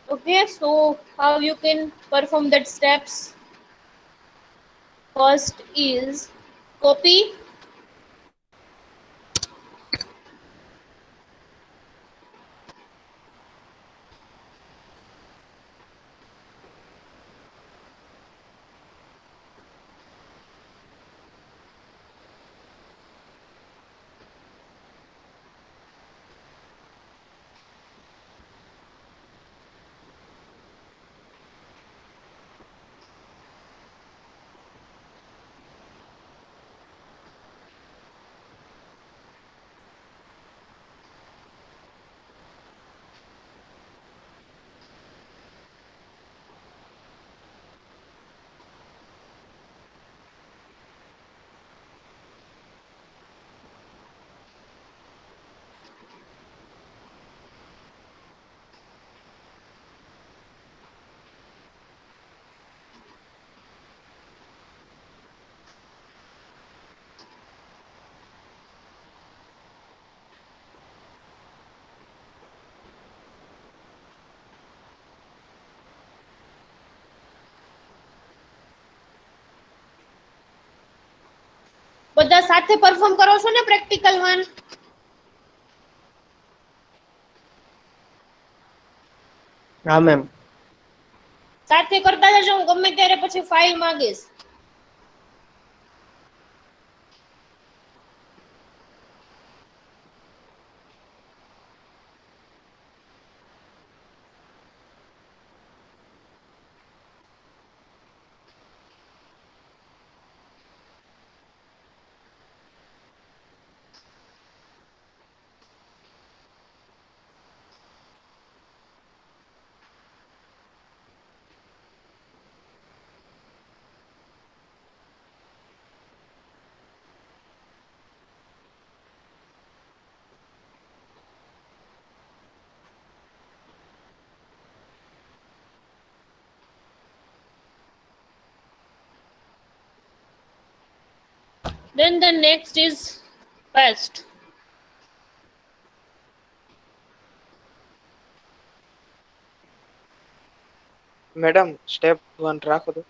Okay, so how you can perform that steps? First is copy. બધા સાથે perform કરો છો ને practical 1? હા ma'am. સાથે કરતા જજો, હું ગમે ત્યારે પછી ફાઇલ માંગીશ. Then the next is paste. Madam step 1 રાખો તો.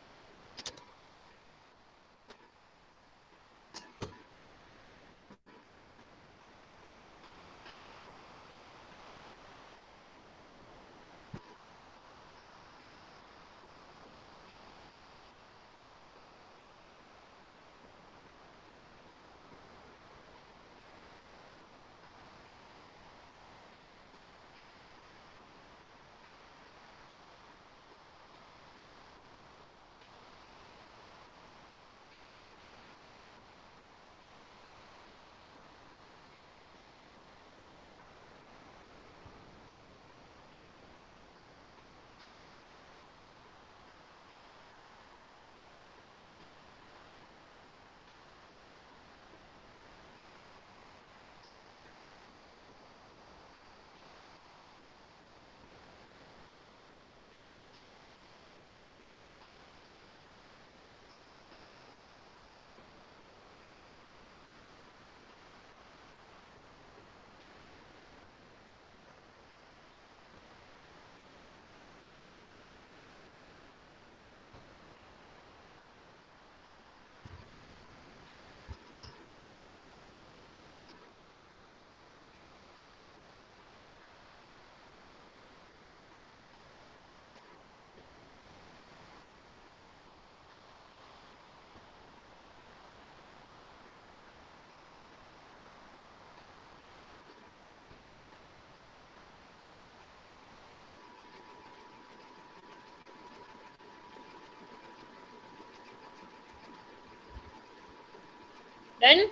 Done?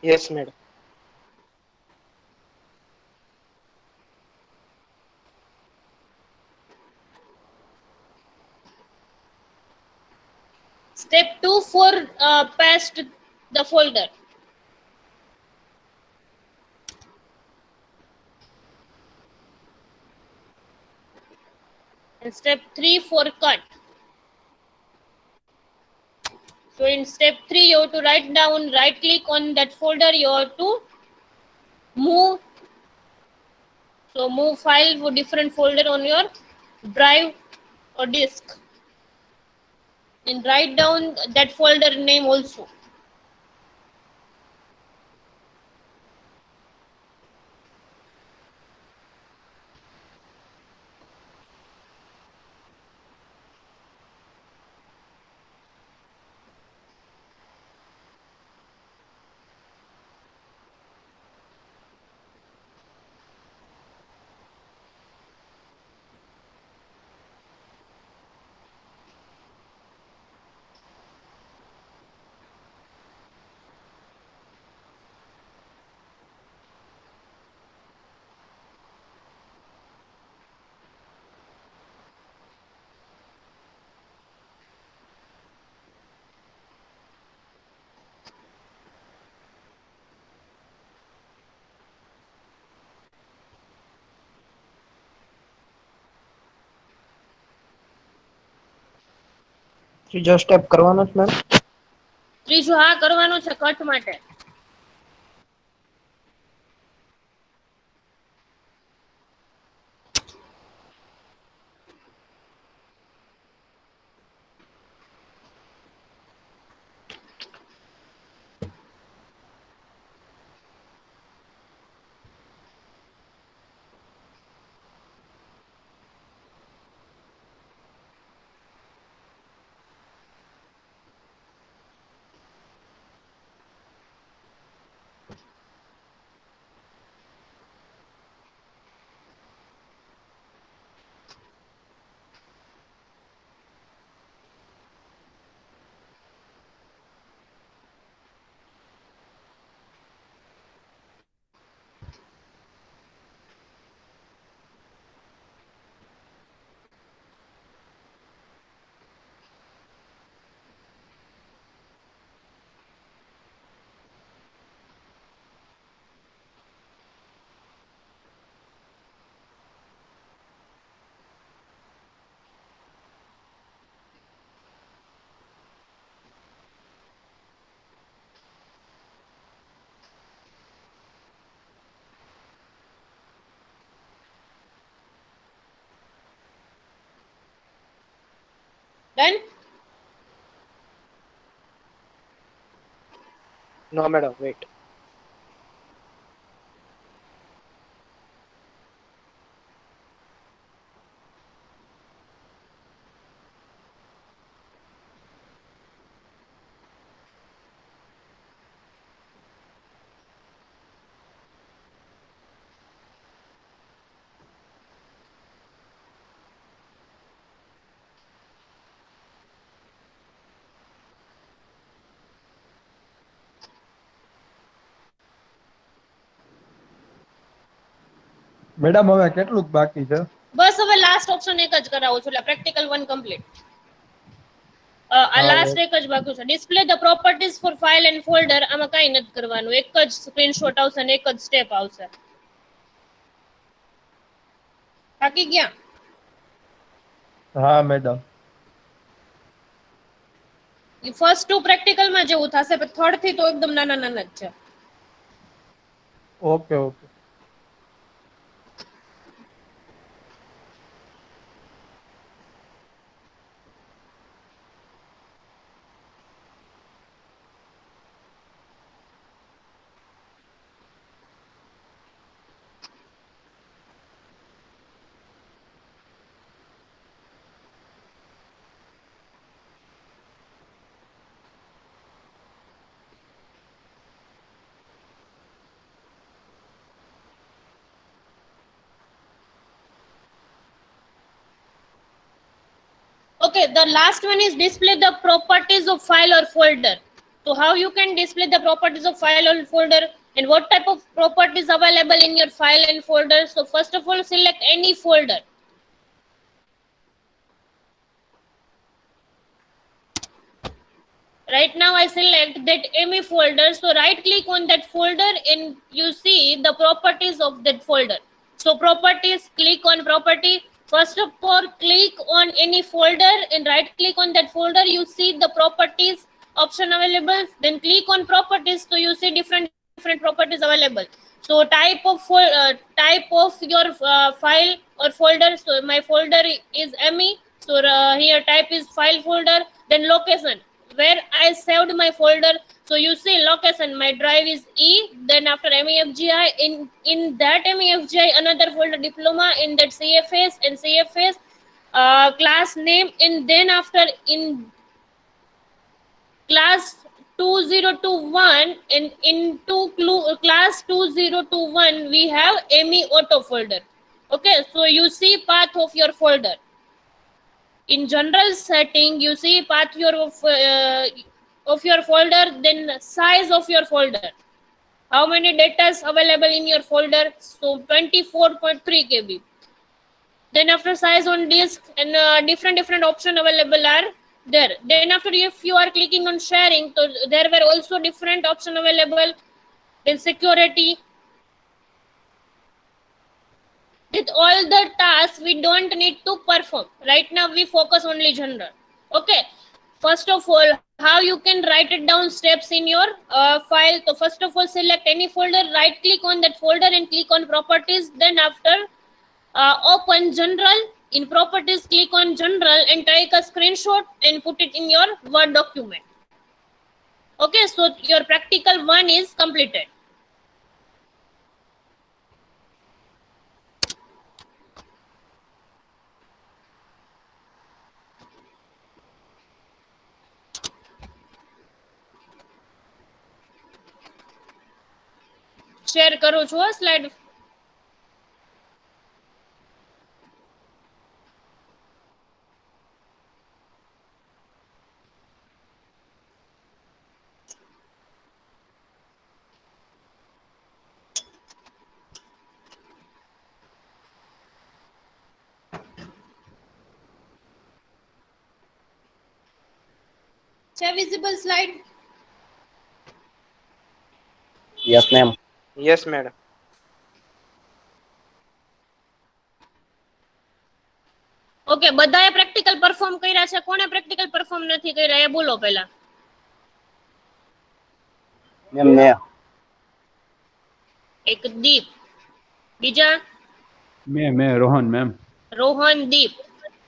Yes madam. Step 2 for past the folder. And step 3 for cut. So in step 3, you have to write down, right click on that folder, you have to move. So move file for different folder on your drive or disk. And write down that folder name also. ત્રીજો step કરવાનો છે ma'am? ત્રીજું હા કરવાનું છે cut માટે. Done? No, madam, wait. Madam હવે કેટલું બાકી છે? બસ હવે લાસ્ટ ઓપ્શન એક જ કરાવું છું, એટલે પ્રેક્ટિકલ 1 કમ્પ્લીટ. આ લાસ્ટ એક જ બાકી છે. Display the properties for file and folder. આમાં કઈ નથી કરવાનું, એક જ સ્ક્રીનશોટ આવશે અને એક જ સ્ટેપ આવશે. થાકી ગયા? હા મેડમ. ફર્સ્ટ 2 પ્રેક્ટિકલ માં જેવું થશે, પણ થર્ડ થી તો એકદમ નાના નાના જ છે. Okay okay. Okay, the last one is display the properties of file or folder. So how you can display the properties of file or folder, and what type of properties available in your file and folder? So first of all, select any folder. right now I select that ME folder. So right click on that folder and you see the properties of that folder. So properties, click on property. First of all, click on any folder and right click on that folder. You see the properties option available. Then click on properties, so you see different properties available. So type of your file or folder. So my folder is ME. So here type is file folder. Then location, where I saved my folder. So you see location, my drive is E. Then after MEFGI, in that MEFGI another folder diploma, in that CFS and CFS class name, and then after in class 2021 and into class 2021 we have ME auto folder. Okay, so you see path of your folder. In general setting, you see path of your folder, then size of your folder, how many data is available in your folder. So 24.3 KB. Then after size on disk, and different option available are there. Then after, if you are clicking on sharing, so there were also different option available. Then security. With all the tasks we don't need to perform. Right now we focus only general. Okay, first of all, how you can write it down steps in your file. So first of all, select any folder, right click on that folder and click on properties. Then after open general. In properties, click on general and take a screenshot and put it in your Word document. Okay, so your practical 1 is completed. Share કરું છું slide. છે visible slide? Yes ma'am. Yes madam. Okay, બધાએ practical perform કર્યા છે? કોણે practical perform નથી કર્યા એ બોલો પહેલા. મેમ મે. એક દીપ, બીજા? મે રોહન મેમ. રોહન, દીપ.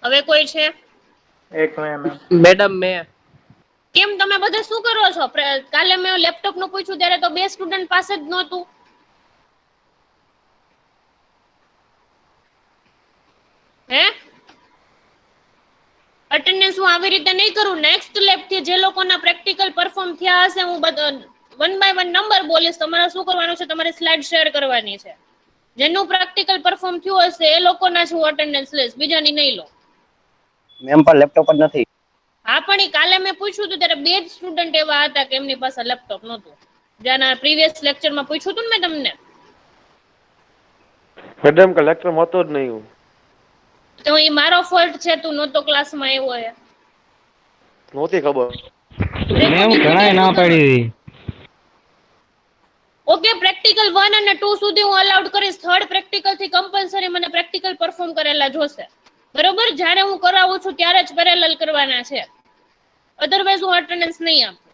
હવે કોઈ છે? એક મેમ. મેડમ મેં કેમ તમે બધા શું કરો છો? કાલે મેં લેપટોપ નું પૂછ્યું ત્યારે તો 2 સ્ટુડન્ટ પાસે જ નહોતું. હે, અટેન્ડન્સ હું આવી રીતે નહીં કરું. નેક્સ્ટ લેબ થી જે લોકોના પ્રેક્ટિકલ પરફોર્મ થયા હશે, હું બધા 1 બાય 1 નંબર બોલીશ. તમારે શું કરવાનું છે? તમારે સ્લાઇડ શેર કરવાની છે. જેનું પ્રેક્ટિકલ પરફોર્મ થયું હશે એ લોકોના જ હું અટેન્ડન્સ લઈશ, બીજાની નહીં લો. મેમ પર લેપટોપ જ નથી. હા, પણ કાલે મેં પૂછ્યું હતું ત્યારે 2 જ સ્ટુડન્ટ એવા હતા કે એમની પાસે લેપટોપ નહોતું. જેના પ્રીવિયસ લેક્ચરમાં પૂછ્યું હતું ને મેં તમને. મેડમ કે લેક્ચર હતો જ નહીં. તો એ મારો ફોલ્ટ છે, તું નહોતો ક્લાસમાં આવ્યો હે. નહોતી ખબર. મેમ ઘણાય ના પાડી. ઓકે, પ્રેક્ટિકલ 1 અને 2 સુધી હું અલાઉડ કરીશ. થર્ડ પ્રેક્ટિકલ થી કમ્પલસરી મને પ્રેક્ટિકલ પરફોર્મ કરેલા જોશે. બરોબર, જ્યારે હું કરાવું છું ત્યારે જ પેરેલલ કરવાના છે, અધરવાઇઝ હું અટેન્ડન્સ નહીં આપું.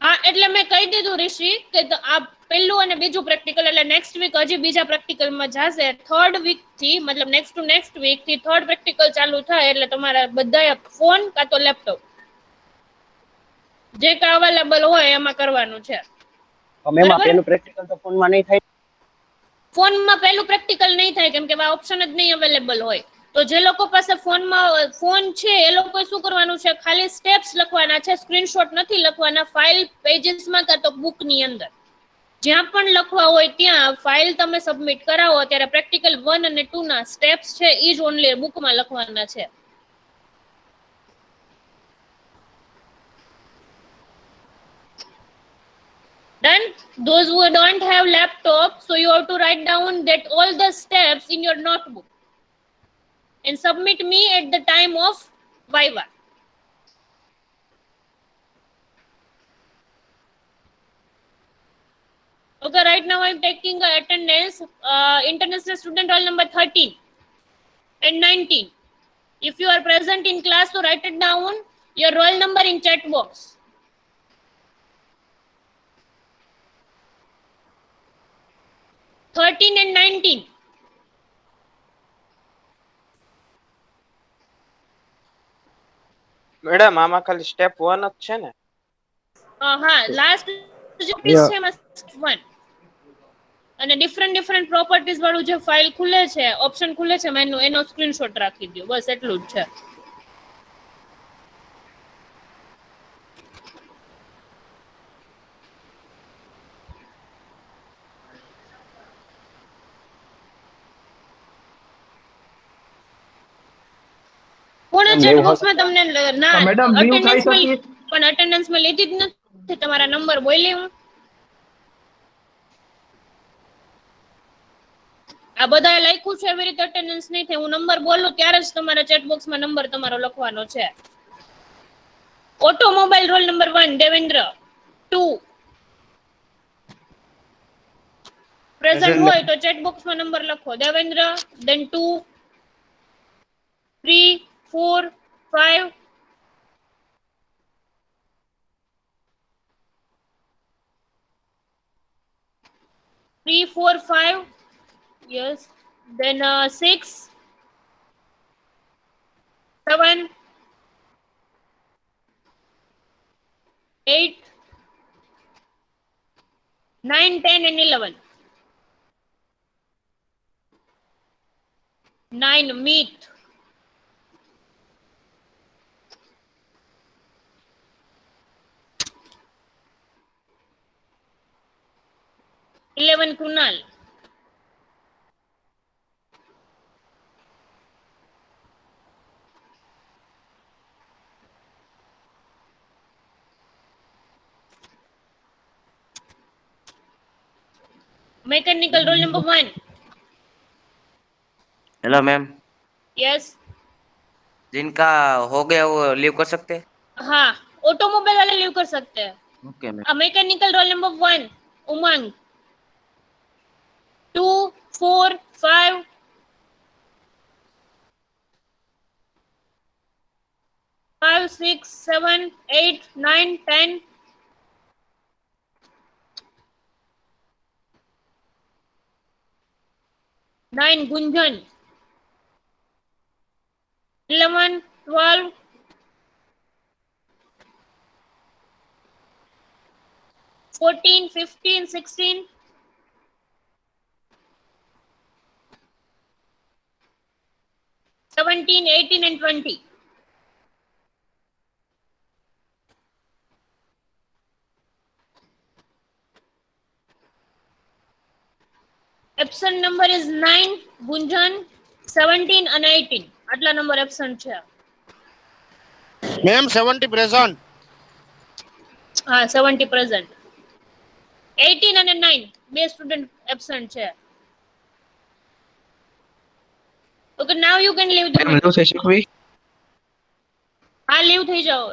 હા, એટલે મેં કહી દીધું ઋષિ કે આ પહેલું અને બીજું પ્રેક્ટિકલ, એટલે નેક્સ્ટ વીક હજી બીજા પ્રેક્ટિકલમાં જશે. થર્ડ વીક થી, મતલબ નેક્સ્ટ ટુ નેક્સ્ટ વીક થી થર્ડ પ્રેક્ટિકલ ચાલુ થાય એટલે તમારા બધા ફોન કાં તો લેપટોપ જે કાંઈ અવેલેબલ હોય એમાં કરવાનું છે. મેમ આ પેલું પ્રેક્ટિકલ તો ફોનમાં નહીં થાય. ફોનમાં પહેલું પ્રેક્ટિકલ નહીં થાય કેમ કે આ ઓપ્શન જ નહીં અવેલેબલ હોય. તો જે લોકો પાસે ફોનમાં ફોન છે એ લોકો શું કરવાનું છે? ખાલી સ્ટેપ્સ લખવાના છે, સ્ક્રીનશોટ નથી લખવાના. ફાઇલ પેજીસમાં કાં તો બુકની અંદર જ્યાં પણ લખવા હોય ત્યાં ફાઇલ તમે સબમિટ કરાવો ત્યારે પ્રેક્ટિકલ 1 અને 2 ના સ્ટેપ્સ છે ઈ જ ઓનલી બુકમાં લખવાના છે. Done. Those who don't have laptop, so you have to write down that all the steps in your notebook and submit me at the time of Viva. Okay, right now I'm taking attendance. International student roll number 13 and 19. If you are present in class, so write it down. Your roll number in chat box. (13 and 19). Madam આમાં ખાલી step 1 જ છે ને? હા, last જે piece છે એમાં 1 અને ડિફરન્ટ પ્રોપર્ટીઝ વાળું જે ફાઇલ ખુલે છે, ઓપ્શન ખુલે છે, એનો સ્ક્રીનશોટ રાખી દો. બસ એટલું જ છે. કોણે ચેટ બોક્સમાં તમને ના અટેન્ડન્સમાં લીધી જ નથી તમારા નંબર બોલી હું. આ બધા લખ્યું છે એવી રીતે અટેન્ડન્સ નહીં થાય. હું નંબર બોલું ત્યારે જ તમારા ચેટ બોક્સમાં નંબર તમારો લખવાનો છે. Automobile roll number 1 Devendra. 2 present હોય તો ચેટ બોક્સમાં નંબર લખો. Devendra, then 2 3 4 5 3 4 5. Yes. Then 6 7 8 9 10 and 11. 9 meet. 11 Kunal. Mechanical roll number 1. Hello ma'am, Yes. जिनका हो गया वो लीव कर सकते हैं? हाँ, ऑटोमोबाइल वाले लीव कर सकते हैं. Okay ma'am. Mechanical roll number 1 Umang. 2 4 5 5 6 7 8 9 10. 9 Gunjan. 11 12 14 15 16 17 18 and 20. Absent number is 9 Gunjan, 17 and 18. આટલા નંબર એબ્સન્ટ છે. Ma'am 70 present. હા, 70 પ્રેઝન્ટ. 18 અને 9 બે સ્ટુડન્ટ એબ્સન્ટ છે. Okay, now you can leave the room. હા, લીવ થઈ જાઓ.